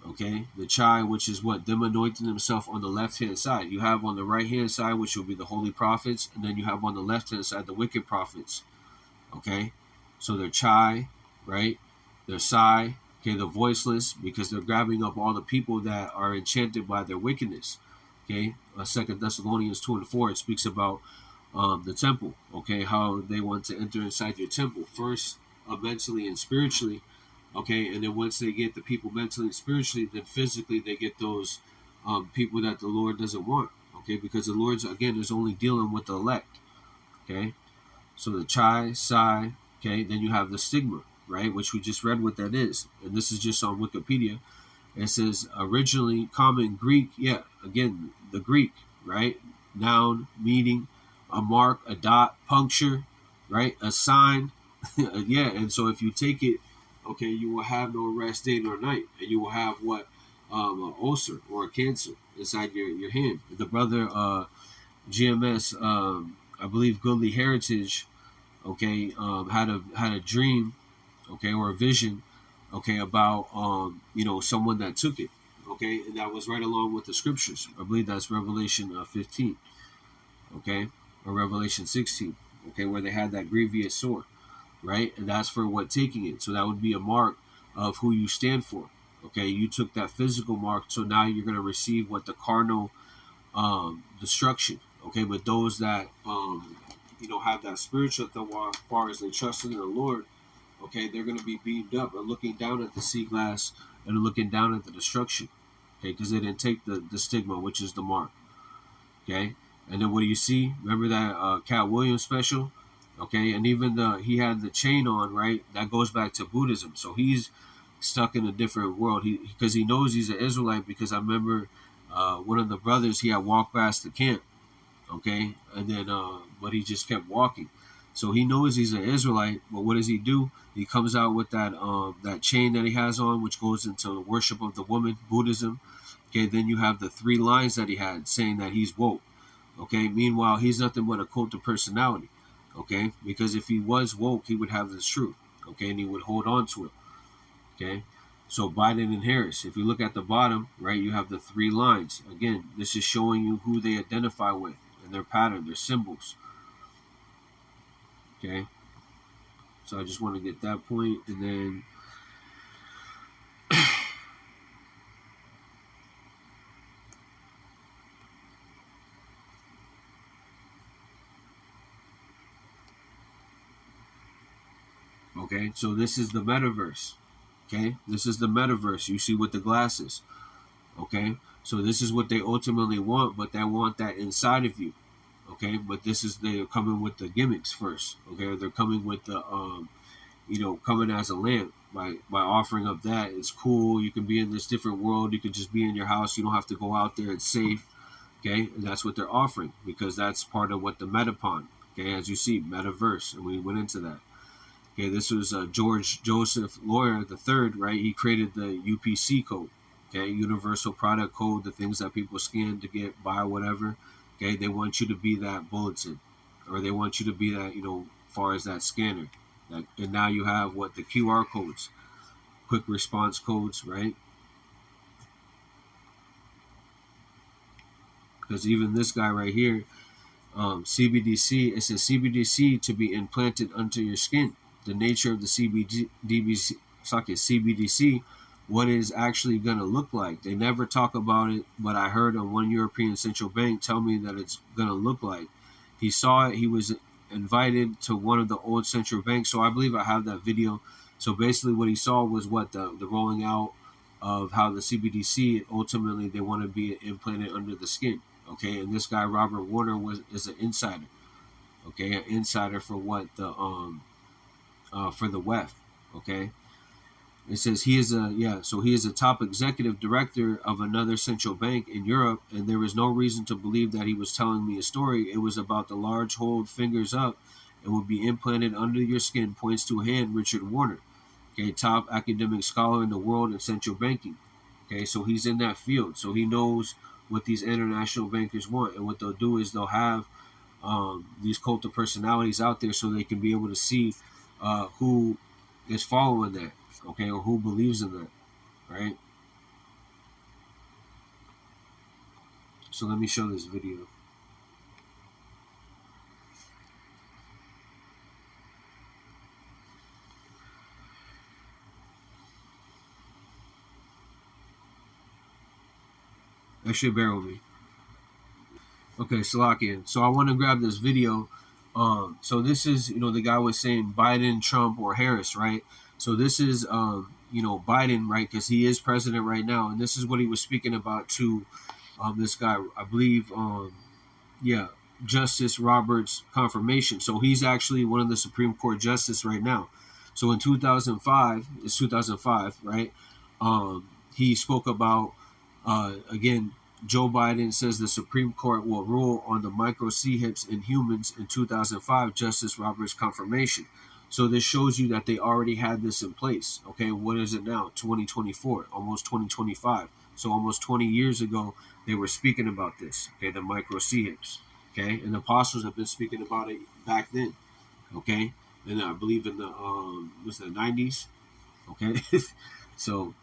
Okay, the chai, which is what them anointing themselves on the left hand side. You have on the right hand side, which will be the holy prophets, and then you have on the left hand side the wicked prophets. Okay, so they're chai, right? They're psi, okay, the voiceless, because they're grabbing up all the people that are enchanted by their wickedness. Okay, 2 Thessalonians 2:4, it speaks about the temple. Okay, how they want to enter inside your temple first, mentally and spiritually. Okay, and then once they get the people mentally and spiritually, then physically they get those people that the Lord doesn't want. Okay, because the Lord's again is only dealing with the elect. Okay, so the chai, psi. Okay, then you have the stigma, right, which we just read what that is, and this is just on Wikipedia. It says originally common Greek, yeah, again the Greek, right, noun meaning a mark, a dot, puncture, right, a sign, yeah, and so if you take it, okay, you will have no rest day nor night, and you will have what an ulcer or a cancer inside your hand. The brother GMS, I believe Goodly Heritage, okay, had a dream, okay, or a vision, okay, about someone that took it, okay, and that was right along with the scriptures. I believe that's Revelation 15, okay, or Revelation 16, okay, where they had that grievous sore, right, and that's for what taking it. So that would be a mark of who you stand for. Okay, you took that physical mark, so now you're going to receive what the carnal destruction. Okay, but those that have that spiritual thought as far as they trust in the Lord, okay, they're going to be beamed up and looking down at the sea glass and looking down at the destruction. Okay, because they didn't take the stigma, which is the mark. Okay, and then what do you see? Remember that Cat Williams special? Okay, and even he had the chain on, right? That goes back to Buddhism. So he's stuck in a different world. Because he knows he's an Israelite. Because I remember one of the brothers, he had walked past the camp. Okay, and then but he just kept walking. So he knows he's an Israelite. But what does he do? He comes out with that chain that he has on, which goes into the worship of the woman, Buddhism. Okay, then you have the three lines that he had saying that he's woke. Okay, meanwhile, he's nothing but a cult of personality. Okay, because if he was woke, he would have this truth. Okay, and he would hold on to it. Okay, so Biden and Harris, if you look at the bottom, right, you have the three lines. Again, this is showing you who they identify with and their pattern, their symbols. Okay, so I just want to get that point, and then Okay, so this is the metaverse. Okay, this is the metaverse. You see with the glasses. Okay, so this is what they ultimately want, but they want that inside of you. Okay, but this is they're coming with the gimmicks first. Okay, they're coming with the coming as a lamp by offering up that. It's cool. You can be in this different world. You can just be in your house. You don't have to go out there. It's safe. Okay, and that's what they're offering because that's part of what the Metapon. Okay, as you see, metaverse, and we went into that. Okay, this was George Joseph Lawyer the third, right? He created the UPC code. Okay, Universal Product Code, the things that people scan to get buy whatever. Okay, they want you to be that bulletin, or they want you to be that far as that scanner. And now you have what the QR codes, quick response codes, right? Because even this guy right here, CBDC, it says CBDC to be implanted under your skin. The nature of the CBDC, what it is actually going to look like. They never talk about it, but I heard of one European central bank tell me that it's going to look like. He saw it. He was invited to one of the old central banks. So I believe I have that video. So basically what he saw was what the rolling out of how the CBDC, ultimately they want to be implanted under the skin. Okay, and this guy Robert Warner is an insider. Okay, an insider for what the for the WEF. Okay, it says he is a top executive director of another central bank in Europe, and there is no reason to believe that he was telling me a story. It was about the large hold fingers up and will be implanted under your skin. Points to a hand, Richard Warner. Okay, top academic scholar in the world in central banking. Okay, so he's in that field, so he knows what these international bankers want, and what they'll do is they'll have these cult of personalities out there, so they can be able to see who is following that, okay, or who believes in that, right? So let me show this video. Actually, bear with me. Okay, Salakian. So I want to grab this video. So this is, the guy was saying Biden, Trump, or Harris, right? So this is, Biden, right? Because he is president right now. And this is what he was speaking about to this guy, I believe, Justice Roberts' confirmation. So he's actually one of the Supreme Court justices right now. So in 2005, right? He spoke about, again, Joe Biden says the Supreme Court will rule on the micro C-hips in humans in 2005, Justice Roberts' confirmation. So this shows you that they already had this in place. Okay, what is it now? 2024, almost 2025. So almost 20 years ago, they were speaking about this. Okay, the micro C-hips. Okay, and the apostles have been speaking about it back then. Okay, and I believe in the was the 90s. Okay, so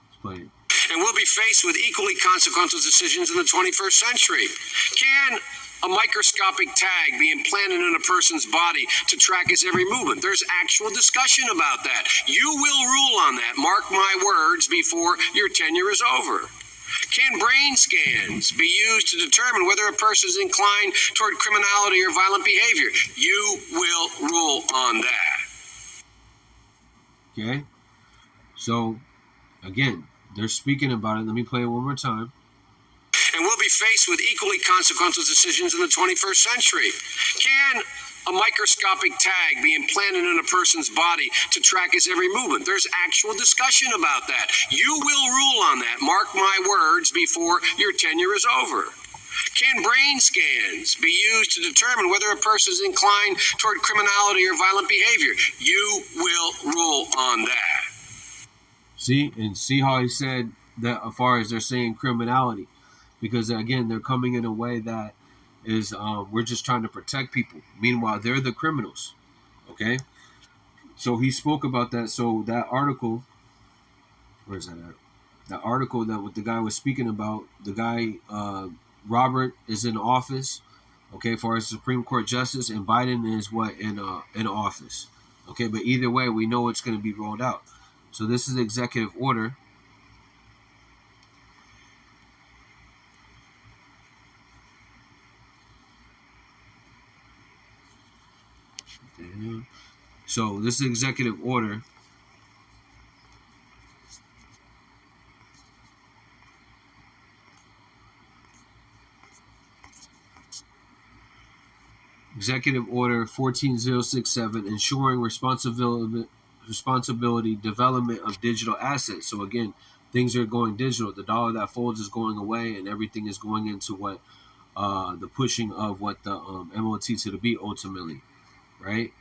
let's play it. And we'll be faced with equally consequential decisions in the 21st century. Can a microscopic tag be implanted in a person's body to track his every movement? There's actual discussion about that. You will rule on that, mark my words, before your tenure is over. Can brain scans be used to determine whether a person is inclined toward criminality or violent behavior? You will rule on that. Okay, so again, they're speaking about it. Let me play it one more time. And we'll be faced with equally consequential decisions in the 21st century. Can a microscopic tag be implanted in a person's body to track his every movement? There's actual discussion about that. You will rule on that, mark my words, before your tenure is over. Can brain scans be used to determine whether a person is inclined toward criminality or violent behavior? You will rule on that. See how he said that as far as they're saying criminality, because again, they're coming in a way that is we're just trying to protect people. Meanwhile, they're the criminals. Okay, so he spoke about that. So that article, where's that at? That article that what the guy was speaking about, the guy Robert is in office. Okay, as far as Supreme Court justice, and Biden is what in office. Okay, but either way, we know it's going to be rolled out. So this is executive order. So this is executive order. Executive Order 14067, ensuring responsibility development of digital assets. So again, things are going digital. The dollar that folds is going away, and everything is going into what the pushing of what the MOT to the B ultimately, right?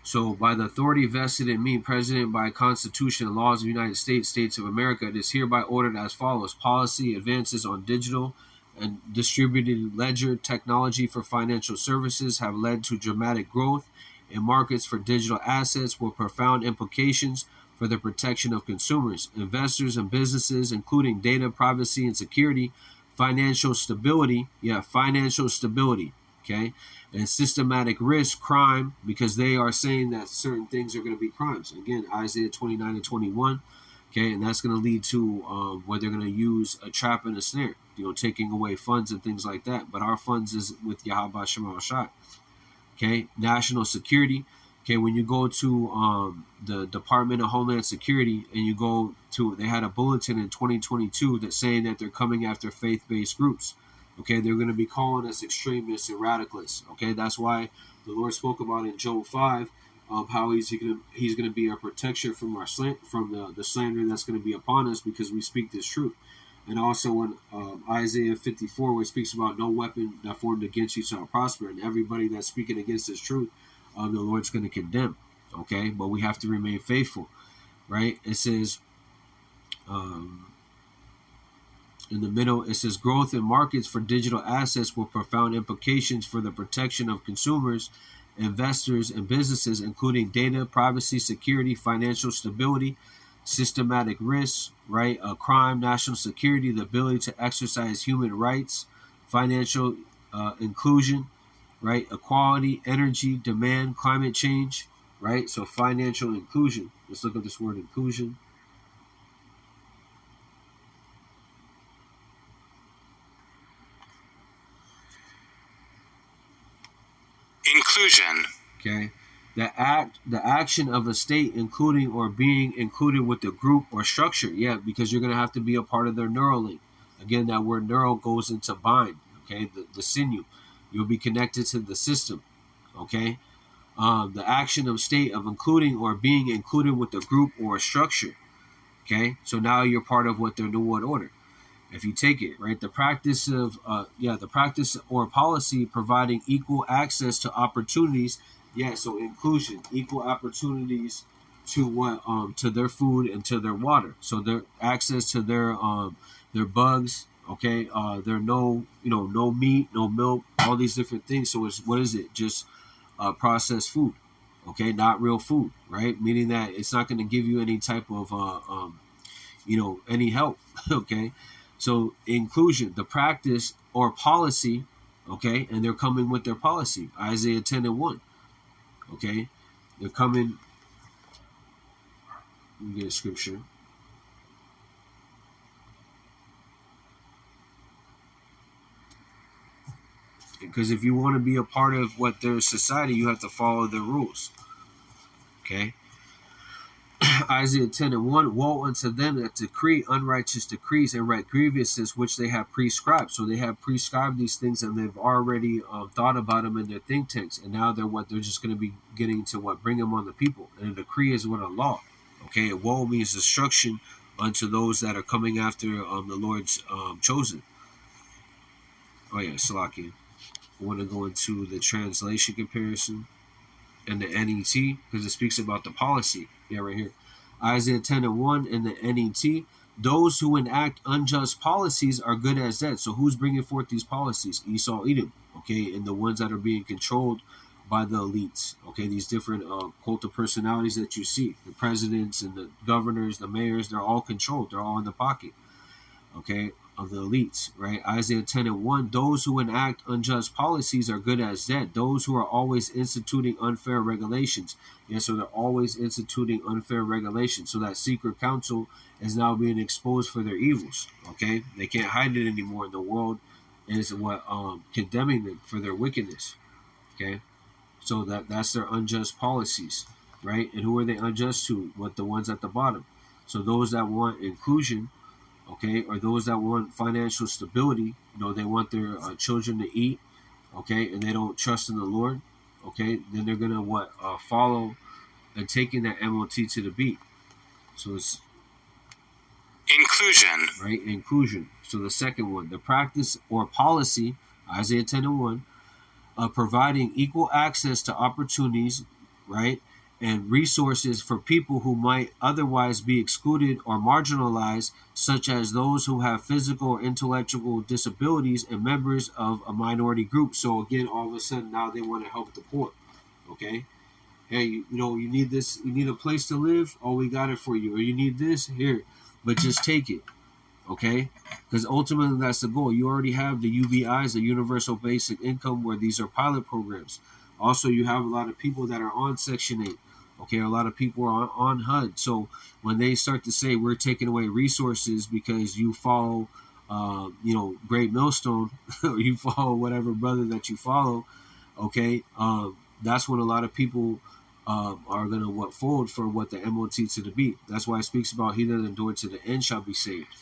So by the authority vested in me, President, by Constitution and laws of the United States, States of America, it is hereby ordered as follows. Policy advances on digital and distributed ledger technology for financial services have led to dramatic growth in markets for digital assets with profound implications for the protection of consumers, investors, and businesses, including data privacy and security, financial stability, okay, and systematic risk, crime, because they are saying that certain things are going to be crimes. Again, Isaiah 29 and 21, okay, and that's going to lead to where they're going to use a trap and a snare, taking away funds and things like that. But our funds is with Yahweh Shema Shai. Okay, national security. Okay, when you go to the Department of Homeland Security and you go to, they had a bulletin in 2022 that's saying that they're coming after faith-based groups. Okay, they're going to be calling us extremists and radicalists. Okay, that's why the Lord spoke about in Job 5 how he's going to be our protection from the slander that's going to be upon us because we speak this truth. And also in Isaiah 54, where it speaks about no weapon that formed against you shall prosper, and everybody that's speaking against this truth, the Lord's going to condemn. Okay, but we have to remain faithful, right? It says, in the middle, it says growth in markets for digital assets with profound implications for the protection of consumers, investors, and businesses, including data, privacy, security, financial stability, systematic risks, right? Crime, national security, the ability to exercise human rights, financial inclusion, right? Equality, energy, demand, climate change, right? So financial inclusion. Let's look at this word inclusion. Inclusion. Okay. The action of a state including or being included with the group or structure. Yeah, because you're going to have to be a part of their neural link. Again, that word neural goes into bind. Okay, the sinew. You'll be connected to the system. Okay. The action of state of including or being included with a group or a structure. Okay, so now you're part of what their New World Order. If you take it, right, the practice or policy providing equal access to opportunities. Yeah, so inclusion, equal opportunities to what to their food and to their water. So their access to their bugs, okay, their no meat, no milk, all these different things. So it's, what is it? Just processed food, okay, not real food, right? Meaning that it's not going to give you any type of any help, okay. So inclusion, the practice or policy, okay, and they're coming with their policy. Isaiah 10 and 1. Okay, they're coming. Let me get a scripture. Because if you want to be a part of what their society, you have to follow their rules. Okay. Isaiah 10 and 1, woe unto them that decree unrighteous decrees and write grievances which they have prescribed. So they have prescribed these things and they've already thought about them in their think tanks. And now they're just going to be getting to bring them on the people. And a decree is what a law. Okay, and woe means destruction unto those that are coming after the Lord's chosen. Oh yeah, Salakia. I want to go into the translation comparison and the NET because it speaks about the policy. Yeah, right here. Isaiah 10 and 1 in the NET. Those who enact unjust policies are good as dead. So who's bringing forth these policies? Esau, Edom. Okay, and the ones that are being controlled by the elites. Okay, these different cult of personalities that you see. The presidents and the governors, the mayors, they're all controlled. They're all in the pocket. Okay, of the elites, right? Isaiah 10 and 1, those who enact unjust policies are good as dead. Those who are always instituting unfair regulations. Yeah, so they're always instituting unfair regulations. So that secret council is now being exposed for their evils. Okay, they can't hide it anymore. The world is what condemning them for their wickedness. Okay, so that's their unjust policies. right? And who are they unjust to? What, the ones at the bottom. So those that want inclusion, okay, or those that want financial stability, they want their children to eat, okay, and they don't trust in the Lord, okay, then they're gonna follow and taking that MOT to the beat. So it's inclusion. Right, inclusion. So the second one, the practice or policy, Isaiah 10:1, of providing equal access to opportunities, right, and resources for people who might otherwise be excluded or marginalized, such as those who have physical or intellectual disabilities and members of a minority group. So again, all of a sudden now they want to help the poor. Okay, hey, you need this, you need a place to live. Oh, we got it for you. Or you need this here, but just take it. Okay, because ultimately that's the goal. You already have the UBIs, the Universal Basic Income, where these are pilot programs. Also, you have a lot of people that are on Section 8. Okay, a lot of people are on HUD. So when they start to say we're taking away resources because you follow, Great Millstone, or you follow whatever brother that you follow, okay, that's when a lot of people are going to fold for what the MOT to the beat. That's why it speaks about he that endured to the end shall be saved.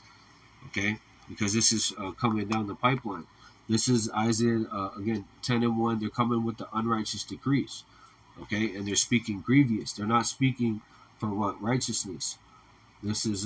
Okay, because this is coming down the pipeline. This is Isaiah, again, 10:1. They're coming with the unrighteous decrees. Okay, and they're speaking grievous. They're not speaking for what? Righteousness. This is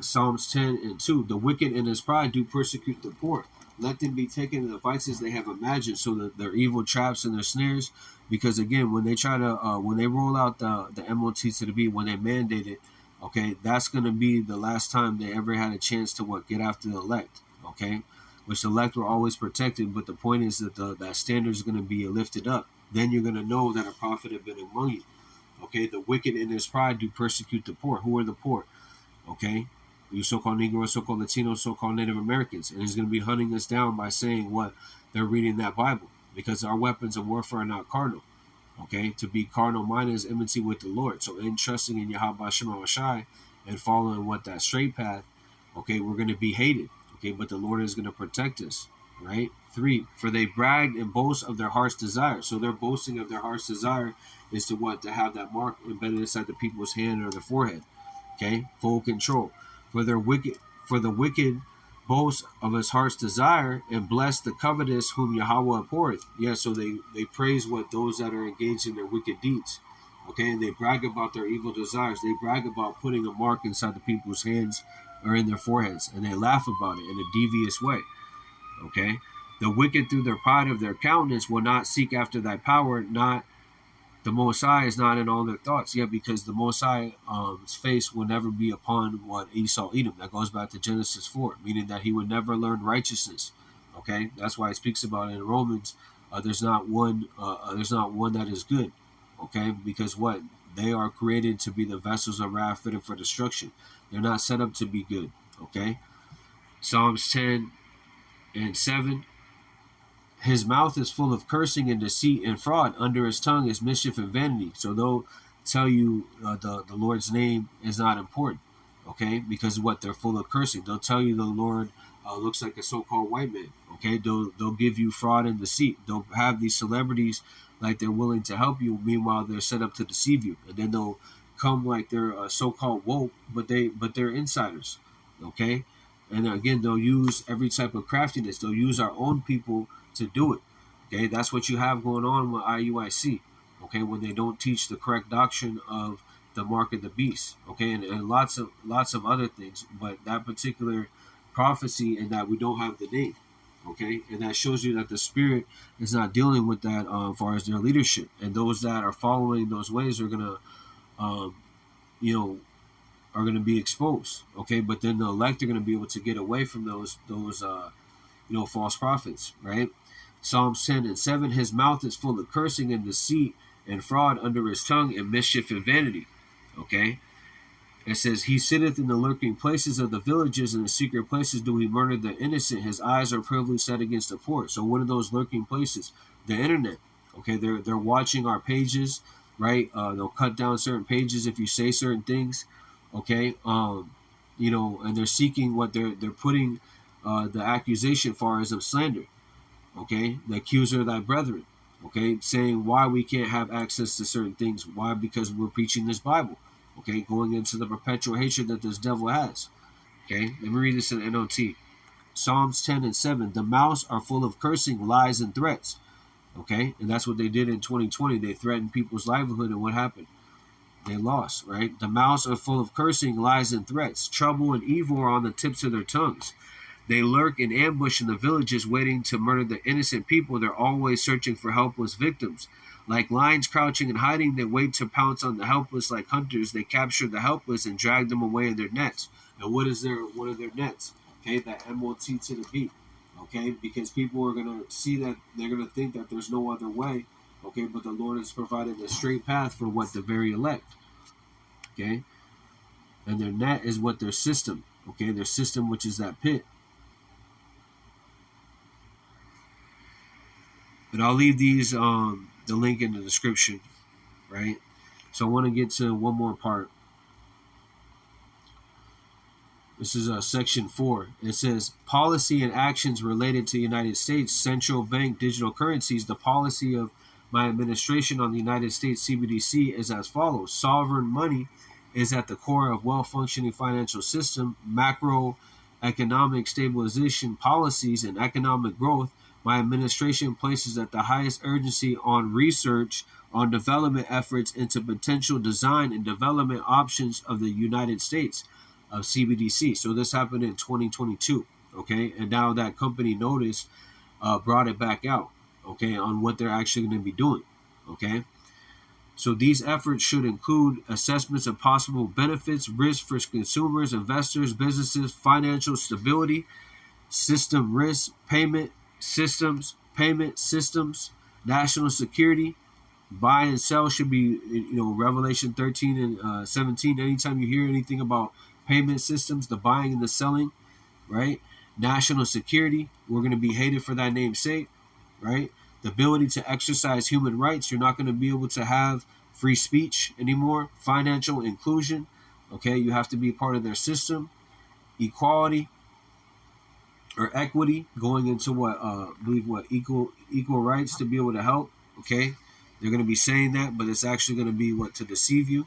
Psalms 10:2. The wicked in his pride do persecute the poor. Let them be taken in the vices they have imagined, so that their evil traps and their snares. Because again, when they try to, when they roll out the MOT to the beat, when they mandate it, okay, that's going to be the last time they ever had a chance to get after the elect, okay, which the elect were always protected. But the point is that that standard is going to be lifted up. Then you're going to know that a prophet had been among you. Okay, the wicked in his pride do persecute the poor. Who are the poor? Okay, you so-called Negroes, so-called Latinos, so-called Native Americans, and he's going to be hunting us down by saying what they're reading that Bible, because our weapons of warfare are not carnal. Okay, to be carnal minded is enmity with the Lord. So in trusting in Yahweh Shema Shai and following what that straight path, okay, we're going to be hated. Okay, but the Lord is going to protect us. Right. 3, for they bragged and boast of their heart's desire. So their boasting of their heart's desire is to what? To have that mark embedded inside the people's hand or their forehead. Okay, full control. For the wicked boast of his heart's desire and bless the covetous whom Yahweh abhorreth. Yeah, so they praise what those that are engaged in their wicked deeds. Okay, and they brag about their evil desires. They brag about putting a mark inside the people's hands or in their foreheads, and they laugh about it in a devious way. Okay, the wicked through their pride of their countenance will not seek after thy power, not the Most High is not in all their thoughts. Yeah, because the Most High's face will never be upon what Esau Edom. That goes back to Genesis 4, meaning that he would never learn righteousness. Okay, that's why it speaks about it in Romans. There's not one that is good. Okay, because what? They are created to be the vessels of wrath fitted for destruction. They're not set up to be good. Okay, Psalms 10:7. His mouth is full of cursing and deceit and fraud. Under his tongue is mischief and vanity. So they'll tell you the Lord's name is not important, okay? Because what? They're full of cursing. They'll tell you the Lord looks like a so-called white man, okay? They'll give you fraud and deceit. They'll have these celebrities like they're willing to help you. Meanwhile, they're set up to deceive you. And then they'll come like they're so-called woke, but they're insiders, okay? And again, they'll use every type of craftiness. They'll use our own people to do it. Okay, that's what you have going on with IUIC. Okay, when they don't teach the correct doctrine of the mark of the beast. Okay, and lots of other things, but that particular prophecy and that we don't have the name. Okay, and that shows you that the spirit is not dealing with that as far as their leadership, and those that are following those ways are gonna, are gonna be exposed. Okay, but then the elect are gonna be able to get away from those false prophets, right? Psalms 10:7, his mouth is full of cursing and deceit and fraud under his tongue and mischief and vanity. Okay? It says, he sitteth in the lurking places of the villages, and in secret places do he murder the innocent. His eyes are privily set against the poor. So what are those lurking places? The internet. Okay, they're watching our pages, right? They'll cut down certain pages if you say certain things. Okay. and they're seeking what they're putting the accusation for as of slander. Okay, the accuser of thy brethren. Okay, saying why we can't have access to certain things. Why? Because we're preaching this Bible. Okay, going into the perpetual hatred that this devil has. Okay, let me read this in NOT. Psalms 10 and 7. The mouths are full of cursing, lies, and threats. Okay, and that's what they did in 2020. They threatened people's livelihood, and what happened? They lost, right? The mouths are full of cursing, lies, and threats. Trouble and evil are on the tips of their tongues. They lurk in ambush in the villages, waiting to murder the innocent people. They're always searching for helpless victims. Like lions crouching and hiding, they wait to pounce on the helpless. Like hunters, they capture the helpless and drag them away in their nets. And what are their nets? Okay, that MOT to the beat. Okay, because people are gonna see that, they're gonna think that there's no other way. Okay, but the Lord has provided a straight path for what the very elect. Okay, and their net is what their system. Okay, their system, which is that pit. But I'll leave these the link in the description, right? So I want to get to one more part. This is section 4. It says policy and actions related to the United States central bank digital currencies. The policy of my administration on the United States CBDC is as follows. Sovereign money is at the core of well-functioning financial system, macroeconomic stabilization policies, and economic growth. My administration places at the highest urgency on research, on development efforts into potential design and development options of the United States of CBDC. So this happened in 2022, okay? And now that company NOTUS brought it back out, okay, on what they're actually going to be doing, okay? So these efforts should include assessments of possible benefits, risks for consumers, investors, businesses, financial stability, system risks, payment systems, national security. Buy and sell should be, Revelation 13 and 17. Anytime you hear anything about payment systems, the buying and the selling, right? National security, we're going to be hated for thy name's sake, right? The ability to exercise human rights, you're not going to be able to have free speech anymore. Financial inclusion, okay, you have to be part of their system. Equality or equity, going into equal rights to be able to help, okay? They're going to be saying that, but it's actually going to be to deceive you.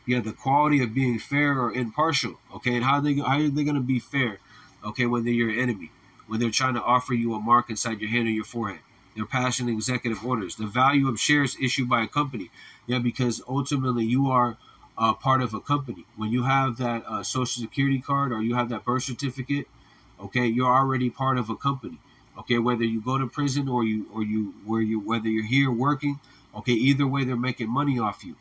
Yeah, the quality of being fair or impartial, okay? And how are they going to be fair, okay, when they're your enemy, when they're trying to offer you a mark inside your hand or your forehead? They're passing executive orders. The value of shares issued by a company, yeah, because ultimately you are part of a company. When you have that social security card or you have that birth certificate, okay, you're already part of a company. Okay, whether you go to prison or whether you're here working, okay, either way they're making money off you.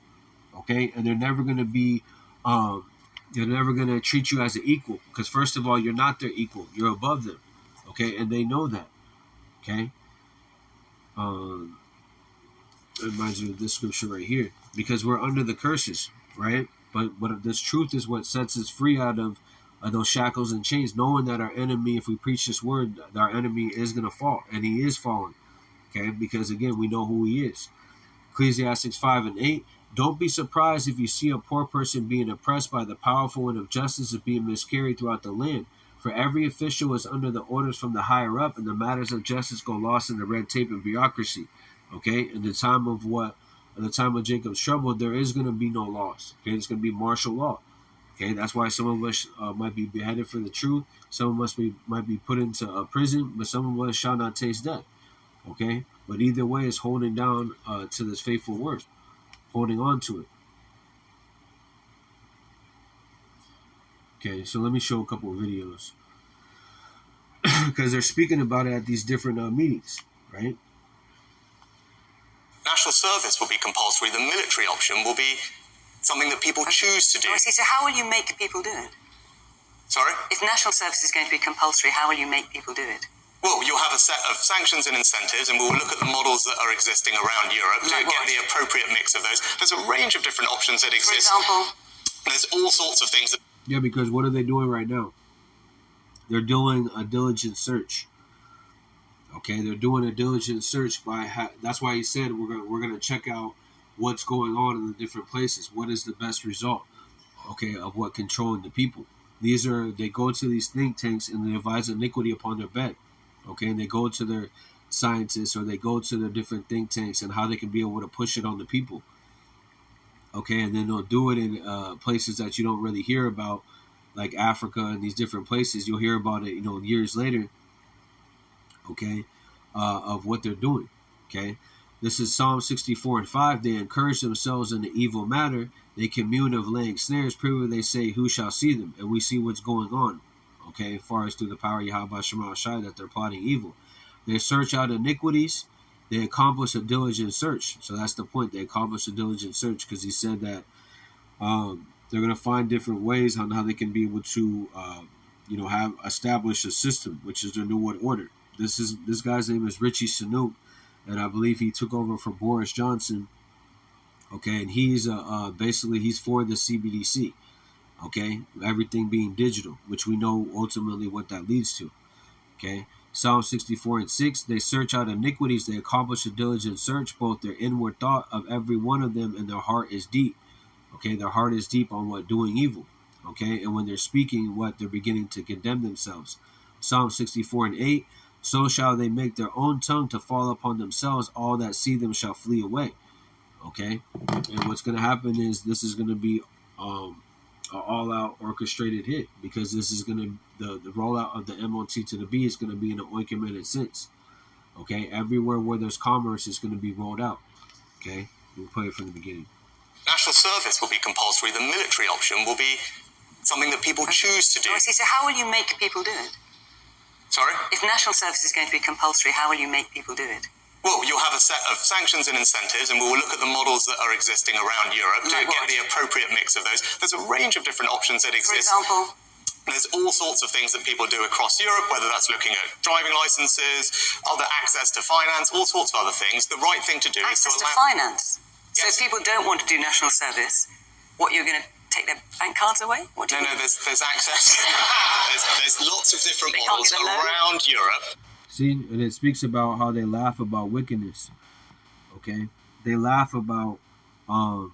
Okay, and they're never going to be, they're never going to treat you as an equal, because first of all, you're not their equal, you're above them. Okay, and they know that. Okay, it reminds me of this scripture right here, because we're under the curses, right? But this truth is what sets us free out of those shackles and chains, knowing that our enemy, if we preach this word, our enemy is going to fall, and he is falling. Okay, because again, we know who he is. Ecclesiastes 5 and 8. Don't be surprised if you see a poor person being oppressed by the powerful, and if justice is being miscarried throughout the land. For every official is under the orders from the higher up, and the matters of justice go lost in the red tape and bureaucracy. Okay, in the time of Jacob's trouble, there is going to be no loss. Okay, it's going to be martial law. Okay, that's why some of us might be beheaded for the truth. Some of us might be put into a prison, but some of us shall not taste death. Okay, but either way, it's holding down to this faithful word, holding on to it. Okay, so let me show a couple of videos because they're speaking about it at these different meetings, right? National service will be compulsory. The military option will be something that people choose to do. I see. So how will you make people do it? Sorry? If national service is going to be compulsory, how will you make people do it? Well, you'll have a set of sanctions and incentives, and we'll look at the models that are existing around Europe to get the appropriate mix of those. There's a range of different options that exist. For example? There's all sorts of things that... Yeah, because what are they doing right now? They're doing a diligent search. Okay, they're doing a diligent search that's why he said we're gonna check out what's going on in the different places. What is the best result? Okay, of what controlling the people. They go to these think tanks and they advise iniquity upon their bed. Okay, and they go to their scientists or they go to their different think tanks and how they can be able to push it on the people. Okay, and then they'll do it in places that you don't really hear about, like Africa and these different places. You'll hear about it, years later. Okay, of what they're doing. Okay, this is Psalm 64:5. They encourage themselves in the evil matter. They commune of laying snares. Privily they say, "Who shall see them?" And we see what's going on. Okay, as far as through the power of Yahweh Shema Shai that they're plotting evil. They search out iniquities. They accomplish a diligent search. So that's the point. They accomplish a diligent search because he said that they're going to find different ways on how they can be able to, have established a system, which is their New World Order. This guy's name is Richie Sununu, and I believe he took over for Boris Johnson. Okay, and he's basically he's for the CBDC. Okay, everything being digital, which we know ultimately what that leads to. Okay, Psalm 64:6. They search out iniquities. They accomplish a diligent search, both their inward thought of every one of them, and their heart is deep. Okay, their heart is deep on what doing evil. Okay, and when they're speaking, what they're beginning to condemn themselves. Psalm 64:8. So shall they make their own tongue to fall upon themselves. All that see them shall flee away. Okay, and what's going to happen is this is going to be an all-out orchestrated hit because this is going to the rollout of the MOT to the B is going to be in an ointmented sense. Okay, everywhere where there's commerce is going to be rolled out. Okay, we'll play it from the beginning. National service will be compulsory. The military option will be something that people choose to do. I see. So how will you make people do it? Sorry? If national service is going to be compulsory, how will you make people do it? Well, you'll have a set of sanctions and incentives, and we will look at the models that are existing around Europe to get the appropriate mix of those. There's a range of different options that exist. For example? There's all sorts of things that people do across Europe, whether that's looking at driving licenses, other access to finance, all sorts of other things. The right thing to do is to allow... Access to finance? Yes. So if people don't want to do national service, what, you're going to take their bank cards away? No, there's access. there's lots of different models around Europe. See, and it speaks about how they laugh about wickedness. Okay, they laugh about, the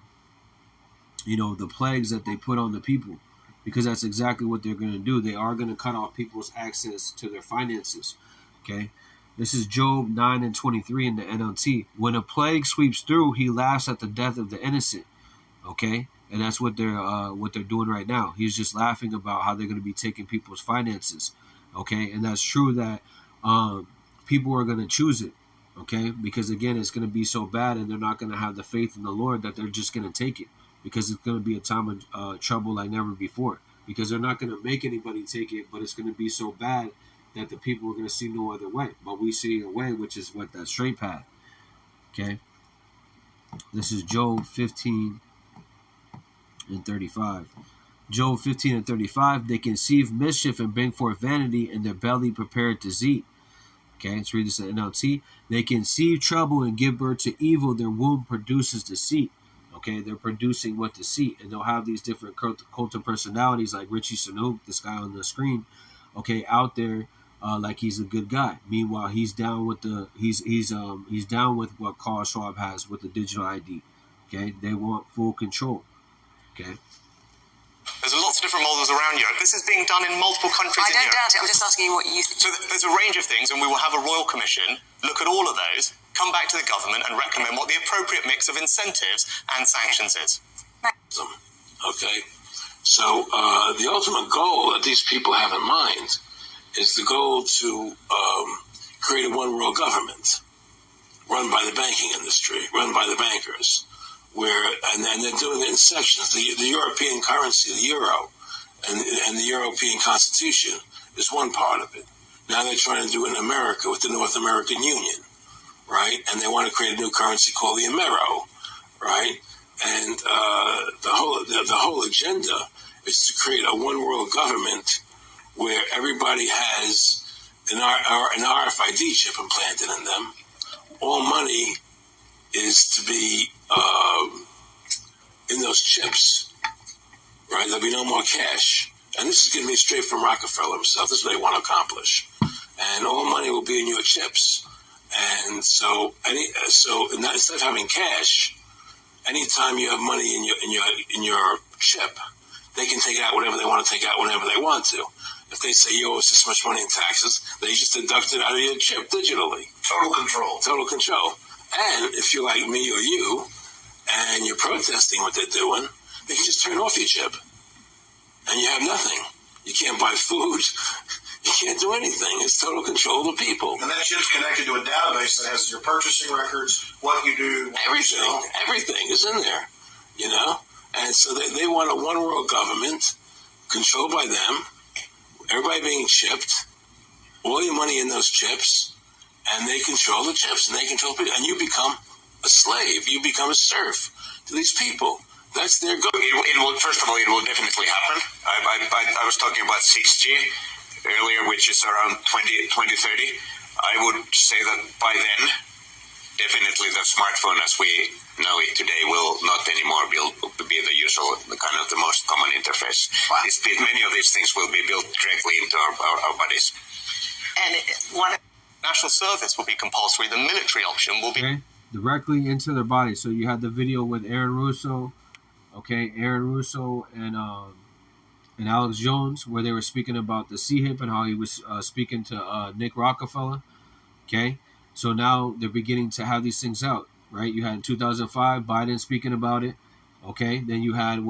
plagues that they put on the people, because that's exactly what they're going to do. They are going to cut off people's access to their finances. Okay, this is Job 9:23 in the NLT. When a plague sweeps through, he laughs at the death of the innocent. Okay, and that's what they're doing right now. He's just laughing about how they're going to be taking people's finances. Okay, and that's true that. People are going to choose it, okay? Because, again, it's going to be so bad and they're not going to have the faith in the Lord that they're just going to take it because it's going to be a time of trouble like never before because they're not going to make anybody take it, but it's going to be so bad that the people are going to see no other way. But we see a way, which is what that straight path, okay? This is Job 15:35. Job 15:35, they conceive mischief and bring forth vanity, and their belly prepared to eat. Okay, let's read this in NLT. They conceive trouble and give birth to evil. Their womb produces deceit. Okay, they're producing what deceit, and they'll have these different cult of personalities like Richie Sununu, this guy on the screen. Okay, out there, like he's a good guy. Meanwhile, he's down with he's down with what Carl Schwab has with the digital ID. Okay, they want full control. Okay. There's lots of different models around Europe. This is being done in multiple countries in Europe. I don't doubt it. I'm just asking you what you think. So there's a range of things, and we will have a royal commission, look at all of those, come back to the government and recommend what the appropriate mix of incentives and sanctions is. Okay? So the ultimate goal that these people have in mind is the goal to create a one-world government run by the banking industry, run by the bankers. And they're doing it in sections. The European currency, the euro, and the European Constitution is one part of it. Now they're trying to do it in America with the North American Union, right? And they want to create a new currency called the Amero, right? And the whole agenda is to create a one-world government where everybody has an RFID chip implanted in them. All money is to be in those chips, right? There'll be no more cash. And this is going to be straight from Rockefeller himself. This is what they want to accomplish. and all money will be in your chips. And so instead of having cash, anytime you have money in your chip, they can take it out whatever they want to take out whenever they want to. If they say you owe us this much money in taxes, they just deduct it out of your chip digitally. Total control. Total control. And if you're like me or you, and you're protesting what they're doing, they can just turn off your chip. And you have nothing. You can't buy food. You can't do anything. It's total control of the people. And that chip's connected to a database that has your purchasing records, what you do. Everything is in there, you know? And so they want a one world government controlled by them, everybody being chipped, all your money in those chips, and they control the chips, and they control people, and you become a slave. You become a serf to these people. That's their goal. It will, first of all, it will definitely happen. I was talking about 6G earlier, which is around 2030. I would say that by then, definitely the smartphone as we know it today will not anymore be the usual, the most common interface. Wow. Many of these things will be built directly into our bodies. And national service will be compulsory. The military option will be directly into their body. So you had the video with Aaron Russo, Aaron Russo and Alex Jones, where they were speaking about the CHIP and how he was speaking to Nick Rockefeller. Okay, so now they're beginning to have these things out, right? You had in 2005 Biden speaking about it. Okay, then you had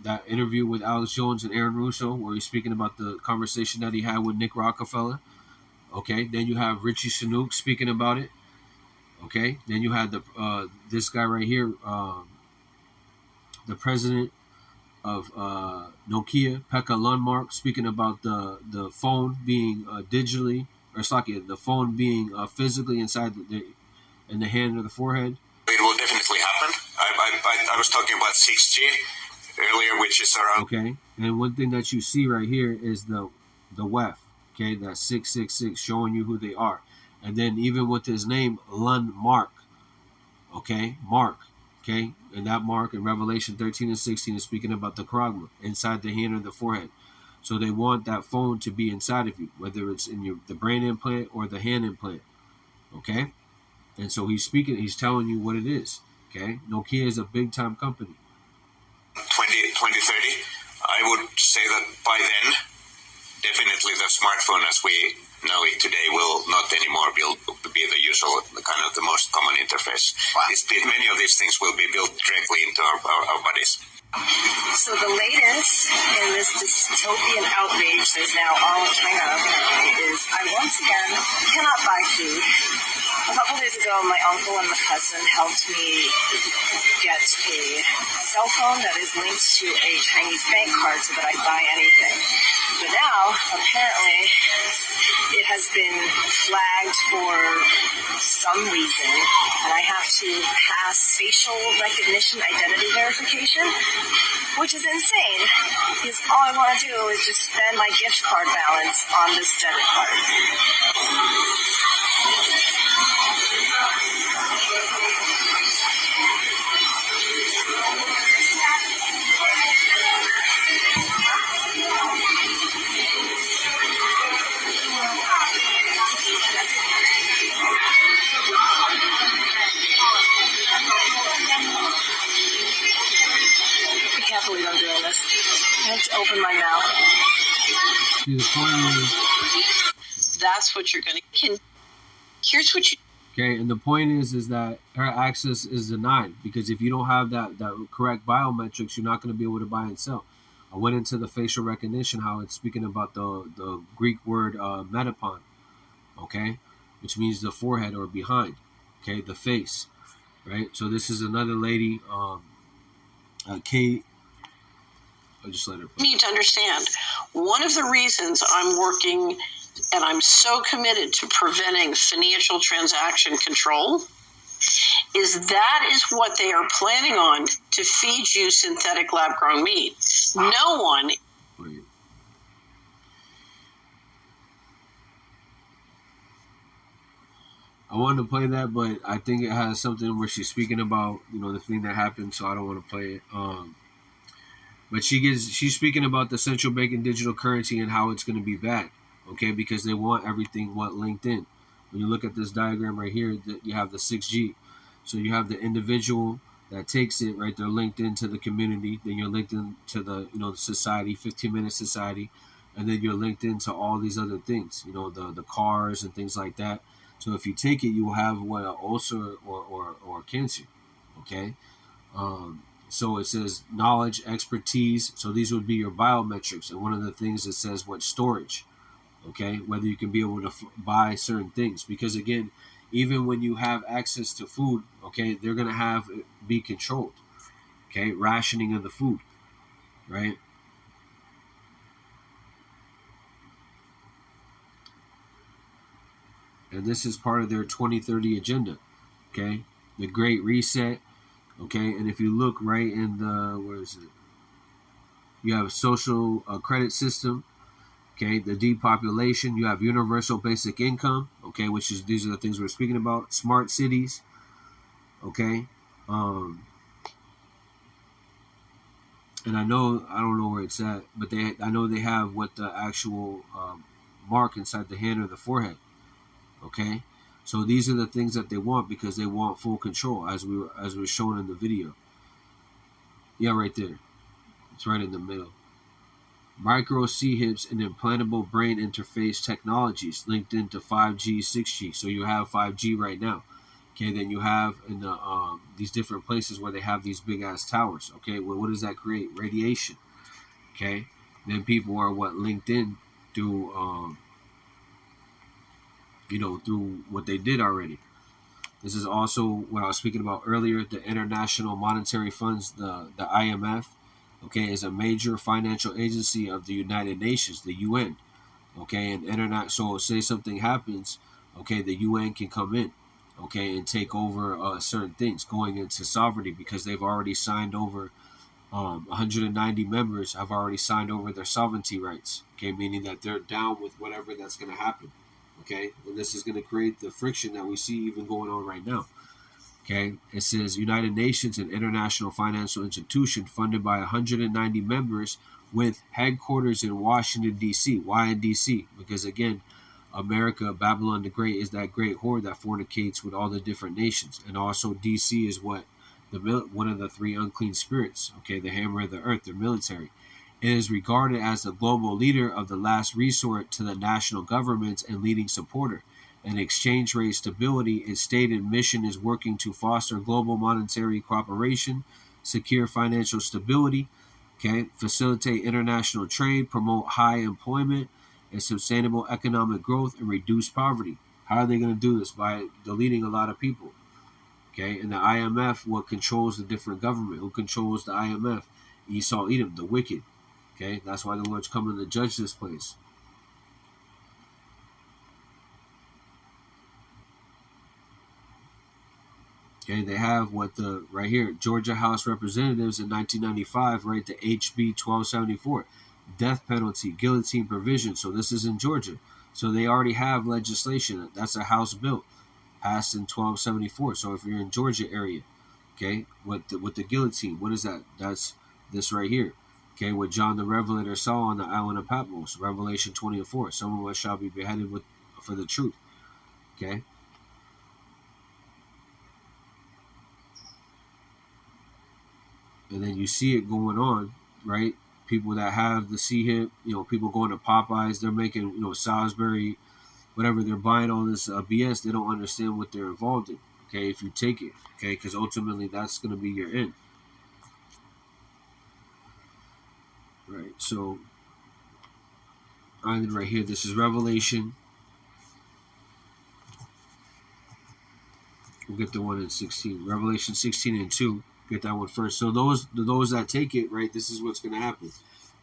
that interview with Alex Jones and Aaron Russo, where he's speaking about the conversation that he had with Nick Rockefeller. Okay, then you have Richie Sunuk speaking about it. Okay, then you had this guy right here, the president of Nokia, Pekka Lundmark, speaking about the phone being digitally, or the phone being physically inside in the hand or the forehead. It will definitely happen. I was talking about 6G earlier, which is around. Okay, and one thing that you see right here is the WEF. Okay, that's 666, showing you who they are. And then even with his name, Lundmark. Okay, Mark. Okay, and that mark in Revelation 13 and 16 is speaking about the charagma inside the hand or the forehead. So they want that phone to be inside of you, whether it's in the brain implant or the hand implant. Okay, and so he's telling you what it is. Okay, Nokia is a big time company. 2030, I would say that by then, definitely the smartphone as we know it today will not anymore be the usual, the most common interface. Wow. Many of these things will be built directly into our bodies. So the latest in this dystopian outrage that is now all of China apparently is I once again cannot buy food. A couple days ago, my uncle and my cousin helped me get a cell phone that is linked to a Chinese bank card so that I buy anything. But now, apparently, it has been flagged for some reason, and I have to pass facial recognition identity verification, which is insane, because all I want to do is just spend my gift card balance on this debit card. I can't believe I'm doing this. I have to open my mouth. See, the point is, That's what you're going to... Here's what you... okay, and the point is that her access is denied, because if you don't have that correct biometrics, you're not going to be able to buy and sell. I went into the facial recognition, how it's speaking about the Greek word metapon, okay, which means the forehead or behind, okay, the face, right? So this is another lady, Kate. I'll just let her play. You need to understand, one of the reasons I'm working and I'm so committed to preventing financial transaction control is that is what they are planning on to feed you synthetic lab-grown meat. No one... Wait. I wanted to play that, but I think it has something where she's speaking about, the thing that happened, so I don't want to play it. But she's speaking about the central bank and digital currency and how it's going to be bad. okay, because they want everything linked in. When you look at this diagram right here, you have the 6G. So you have the individual that takes it, right? They're linked into the community. Then you're linked into the, the society, 15-minute society. And then you're linked into all these other things, the cars and things like that. So if you take it, you will have an ulcer or cancer, okay? So it says knowledge, expertise. So these would be your biometrics. And one of the things it says what storage, okay? Whether you can be able to buy certain things. Because again, even when you have access to food, okay, they're going to have it be controlled, okay? Rationing of the food, right? And this is part of their 2030 agenda, okay? The Great Reset, okay? And if you look right in the, where is it? You have a social credit system, okay? The depopulation. You have universal basic income, okay? Which is, these are the things we're speaking about. Smart cities, okay? And I don't know where it's at, but I know they have what the actual mark inside the hand or the forehead, okay? So these are the things that they want because they want full control, as we were shown in the video. Yeah, right there. It's right in the middle. Micro C-hips and implantable brain interface technologies linked into 5G, 6G. So you have 5G right now. Okay, then you have in the these different places where they have these big ass towers. Okay, well, what does that create? Radiation. Okay, then people are linked in through through what they did already. This is also what I was speaking about earlier. The International Monetary Funds, the IMF, okay, is a major financial agency of the United Nations, the UN. Okay, and so say something happens, okay, the UN can come in, okay, and take over certain things going into sovereignty because they've already signed over 190 members have already signed over their sovereignty rights, okay, meaning that they're down with whatever that's going to happen, okay, and this is going to create the friction that we see even going on right now. Okay, it says United Nations, an international financial institution funded by 190 members with headquarters in Washington, D.C. Why in D.C.? Because again, America, Babylon the Great, is that great whore that fornicates with all the different nations. And also D.C. is one of the three unclean spirits, okay, the hammer of the earth, their military. It is regarded as the global leader of the last resort to the national governments and leading supporter. And exchange rate stability, its stated mission is working to foster global monetary cooperation, secure financial stability, okay, facilitate international trade, promote high employment and sustainable economic growth, and reduce poverty. How are they going to do this? By deleting a lot of people, okay? And the IMF, what controls the different government? Who controls the IMF? Esau, Edom, the wicked, okay? That's why the Lord's coming to judge this place. Okay, they have right here, Georgia House Representatives in 1995, right, the HB 1274, death penalty, guillotine provision. So this is in Georgia. So they already have legislation. That's a House bill passed in 1274. So if you're in Georgia area, okay, with the guillotine, what is that? That's this right here. Okay, what John the Revelator saw on the island of Patmos, Revelation 20:4. Some of us shall be beheaded for the truth. Okay. And then you see it going on, right? People that have the C-hip, people going to Popeyes, they're making, Salisbury, whatever, they're buying all this BS. They don't understand what they're involved in, okay, if you take it, okay, because ultimately that's going to be your end. Right, so, right here, this is Revelation. We'll get the one in 16. Revelation 16:2. Get that one first. So those that take it, right, this is what's going to happen.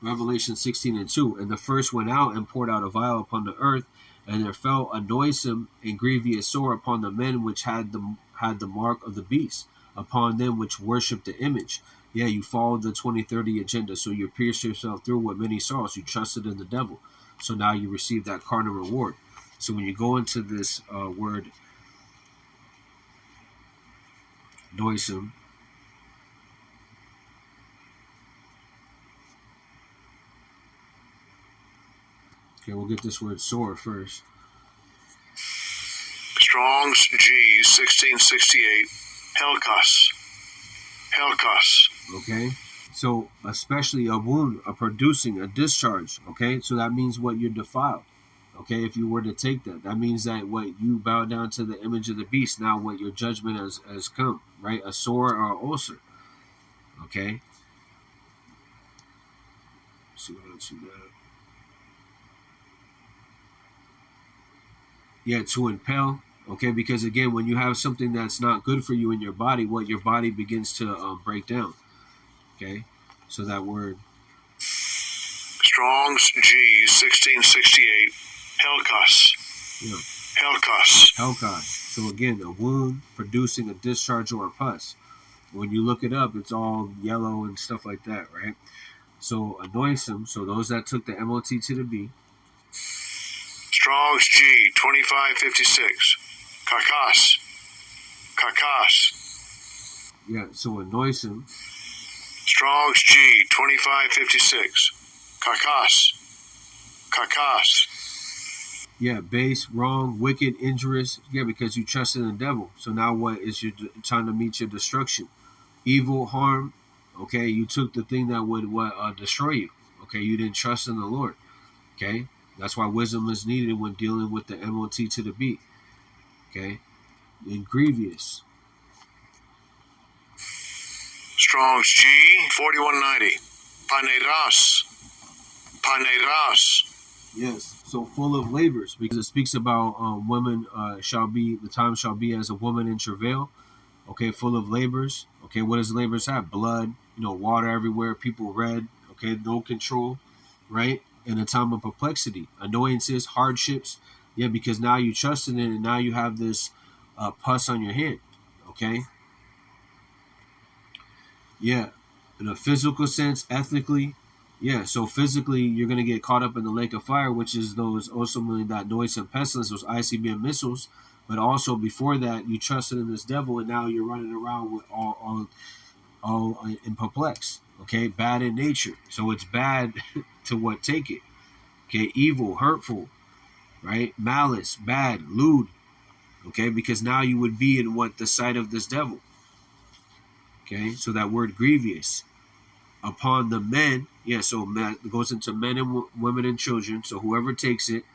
Revelation 16:2. And the first went out and poured out a vial upon the earth, and there fell a noisome and grievous sore upon the men which had the mark of the beast, upon them which worshipped the image. Yeah, you followed the 2030 agenda, so you pierced yourself through what many sorrows. You trusted in the devil. So now you receive that carnal reward. So when you go into this word noisome, Okay, we'll get this word sore first. Strong's G 1668. Helkos. Okay, so especially a wound, a producing, a discharge. Okay, so that means what you're defiled. Okay, if you were to take that, that means that what you bow down to the image of the beast. Now, what your judgment has come, right? A sore or an ulcer. Okay. Let's see what else you got. Yeah, to impel. Okay, because again, when you have something that's not good for you in your body, what your body begins to break down. Okay, so that word. Strong's G 1668. Helkos. So again, a wound producing a discharge or a pus. When you look it up, it's all yellow and stuff like that, right? So anointsome. So those that took the MOT to the B. Strong's G 2556. Karkas. Yeah, so anointsome. Strong's G 2556. Karkas. Yeah, base, wrong, wicked, injurious. Yeah, because you trusted in the devil. So now what is your trying to meet your destruction? Evil, harm. Okay, you took the thing that would destroy you. Okay, you didn't trust in the Lord. Okay, that's why wisdom is needed when dealing with the MOT to the B. Okay, and grievous. Strong's G 4190. Paneras. Yes, so full of labors, because it speaks about women the time shall be as a woman in travail. Okay, full of labors. Okay, what does labors have? Blood, water everywhere, people red. Okay, no control, right? In a time of perplexity, annoyances, hardships. Yeah, because now you trusted in it, and now you have this pus on your hand. Okay. Yeah, in a physical sense, ethnically. Yeah, so physically, you're going to get caught up in the lake of fire, which is those ultimately that noise and pestilence, those ICBM missiles. But also before that, you trusted in this devil, and now you're running around with all in perplex. Okay, bad in nature. So it's bad to what take it. Okay, evil, hurtful, right? Malice, bad, lewd. Okay, because now you would be in the sight of this devil. Okay, so that word grievous. Upon the men, yeah, so it goes into men and women and children. So whoever takes it,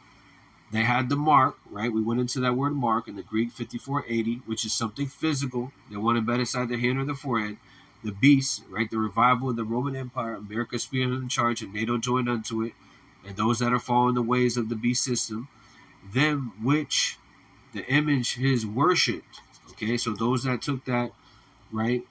they had the mark, right? We went into that word mark in the Greek 5480, which is something physical. They want to bet inside the hand or the forehead. The beast, right? The revival of the Roman Empire, America being in charge, and NATO joined unto it. And those that are following the ways of the beast system, them which the image is worshipped. Okay, so those that took that, right?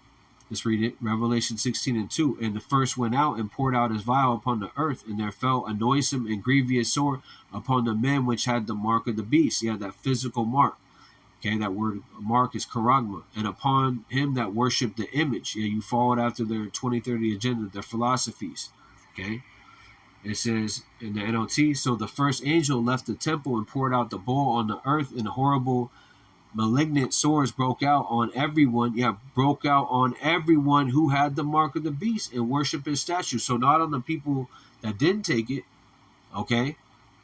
Let's read it. Revelation 16:2. And the first went out and poured out his vial upon the earth, and there fell a noisome and grievous sore upon the men which had the mark of the beast. Yeah, that physical mark. Okay, that word mark is charagma. And upon him that worshipped the image. Yeah, you followed after their 2030 agenda, their philosophies. Okay. It says in the NOT, so the first angel left the temple and poured out the bowl on the earth, and horrible malignant sores broke out on everyone. Yeah, broke out on everyone who had the mark of the beast and worship his statue. So not on the people that didn't take it, okay,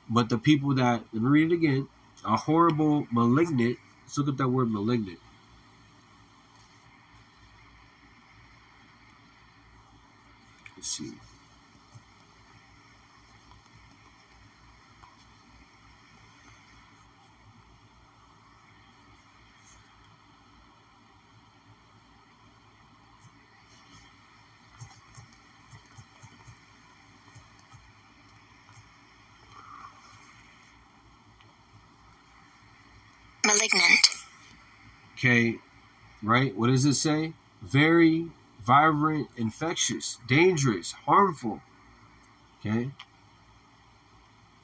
but the people that, let me read it again, a horrible malignant. Let's look at that word malignant. Let's see. Malignant. Okay, right? What does it say? Very virulent, infectious, dangerous, harmful. Okay.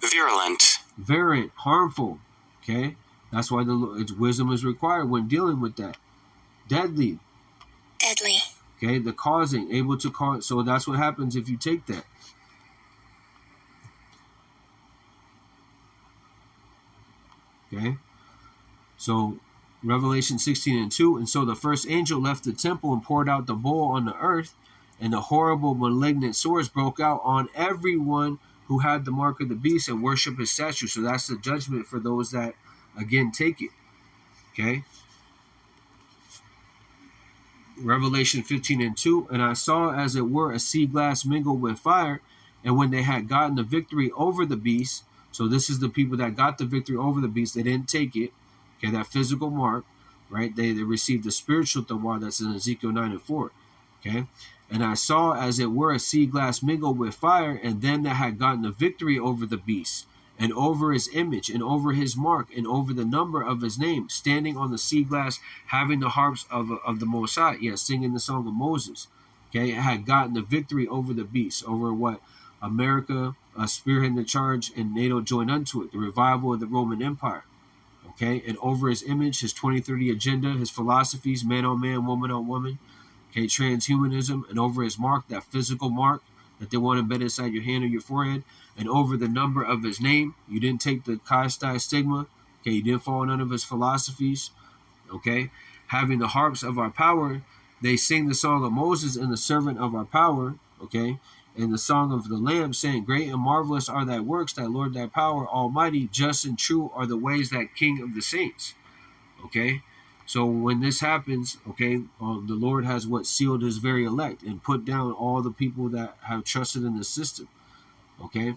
Virulent, harmful. Okay. That's why its wisdom is required when dealing with that. Deadly. Okay. The causing, able to cause. So that's what happens if you take that. Okay. So Revelation 16:2. And so the first angel left the temple and poured out the bowl on the earth, and the horrible malignant sores broke out on everyone who had the mark of the beast and worship his statue. So that's the judgment for those that, again, take it. Okay? Revelation 15:2, and I saw as it were a sea glass mingled with fire, and when they had gotten the victory over the beast, so this is the people that got the victory over the beast, they didn't take it, okay, that physical mark, right? They received the spiritual tawar that's in Ezekiel 9:4, okay? And I saw as it were a sea glass mingled with fire, and them that had gotten the victory over the beast, and over his image, and over his mark, and over the number of his name, standing on the sea glass, having the harps of the Most High, singing the song of Moses. Okay, it had gotten the victory over the beast, over what America spearheading the charge, and NATO joined unto it, the revival of the Roman Empire. Okay, and over his image, his 2030 agenda, his philosophies, man on man, woman on woman, okay, transhumanism, and over his mark, that physical mark that they want to embed inside your hand or your forehead, and over the number of his name. You didn't take the Chi stigma, okay, you didn't follow none of his philosophies, okay, having the harps of our power, they sing the song of Moses and the servant of our power, okay, and the song of the Lamb, saying, great and marvelous are thy works, thy Lord, thy power, almighty, just and true are the ways, that King of the saints, okay. So when this happens, okay, the Lord has what sealed his very elect and put down all the people that have trusted in the system, okay.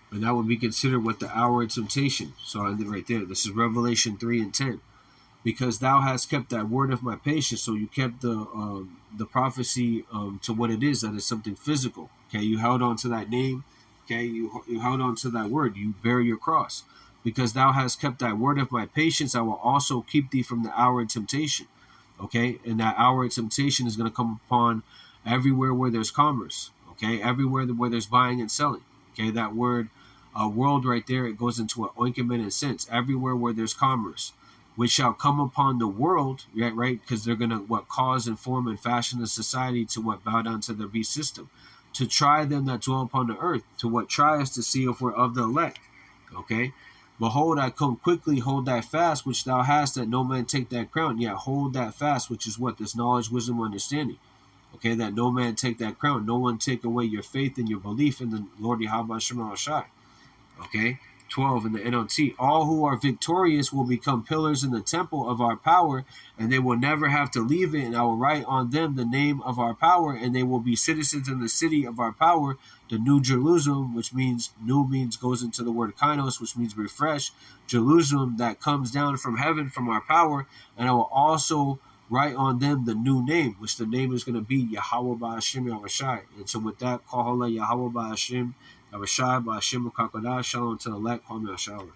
And that would be considered what the hour of temptation. So I ended right there. This is Revelation 3:10. Because thou hast kept that word of my patience, so you kept the prophecy to what it is, that is something physical. Okay, you held on to that name. Okay, you held on to that word. You bear your cross. Because thou hast kept that word of my patience, I will also keep thee from the hour of temptation. Okay, and that hour of temptation is going to come upon everywhere where there's commerce. Okay, everywhere where there's buying and selling. Okay, that word world right there, it goes into an ointment and sense. Everywhere where there's commerce, which shall come upon the world, right? Because they're going to cause and form and fashion the society to bow down to their beast system, to try them that dwell upon the earth, to try us to see if we're of the elect. Okay, behold, I come quickly. Hold that fast which thou hast, that no man take that crown. Yeah, hold that fast, which is what? This knowledge, wisdom, understanding. Okay, that no man take that crown. No one take away your faith and your belief in the Lord Yahweh Shema Shai. Okay, 12 in the NLT. All who are victorious will become pillars in the temple of our power, and they will never have to leave it. And I will write on them the name of our power, and they will be citizens in the city of our power, the New Jerusalem, which means new, goes into the word kainos, which means refresh. Jerusalem that comes down from heaven from our power, and I will also write on them the new name, which the name is going to be Yahweh Ba'ashim Yahushai. And so with that, call Yahweh Ba'ashim Yahushai Ba'ashim Kakodah. Shalom to the elect. Kwame Ashawa.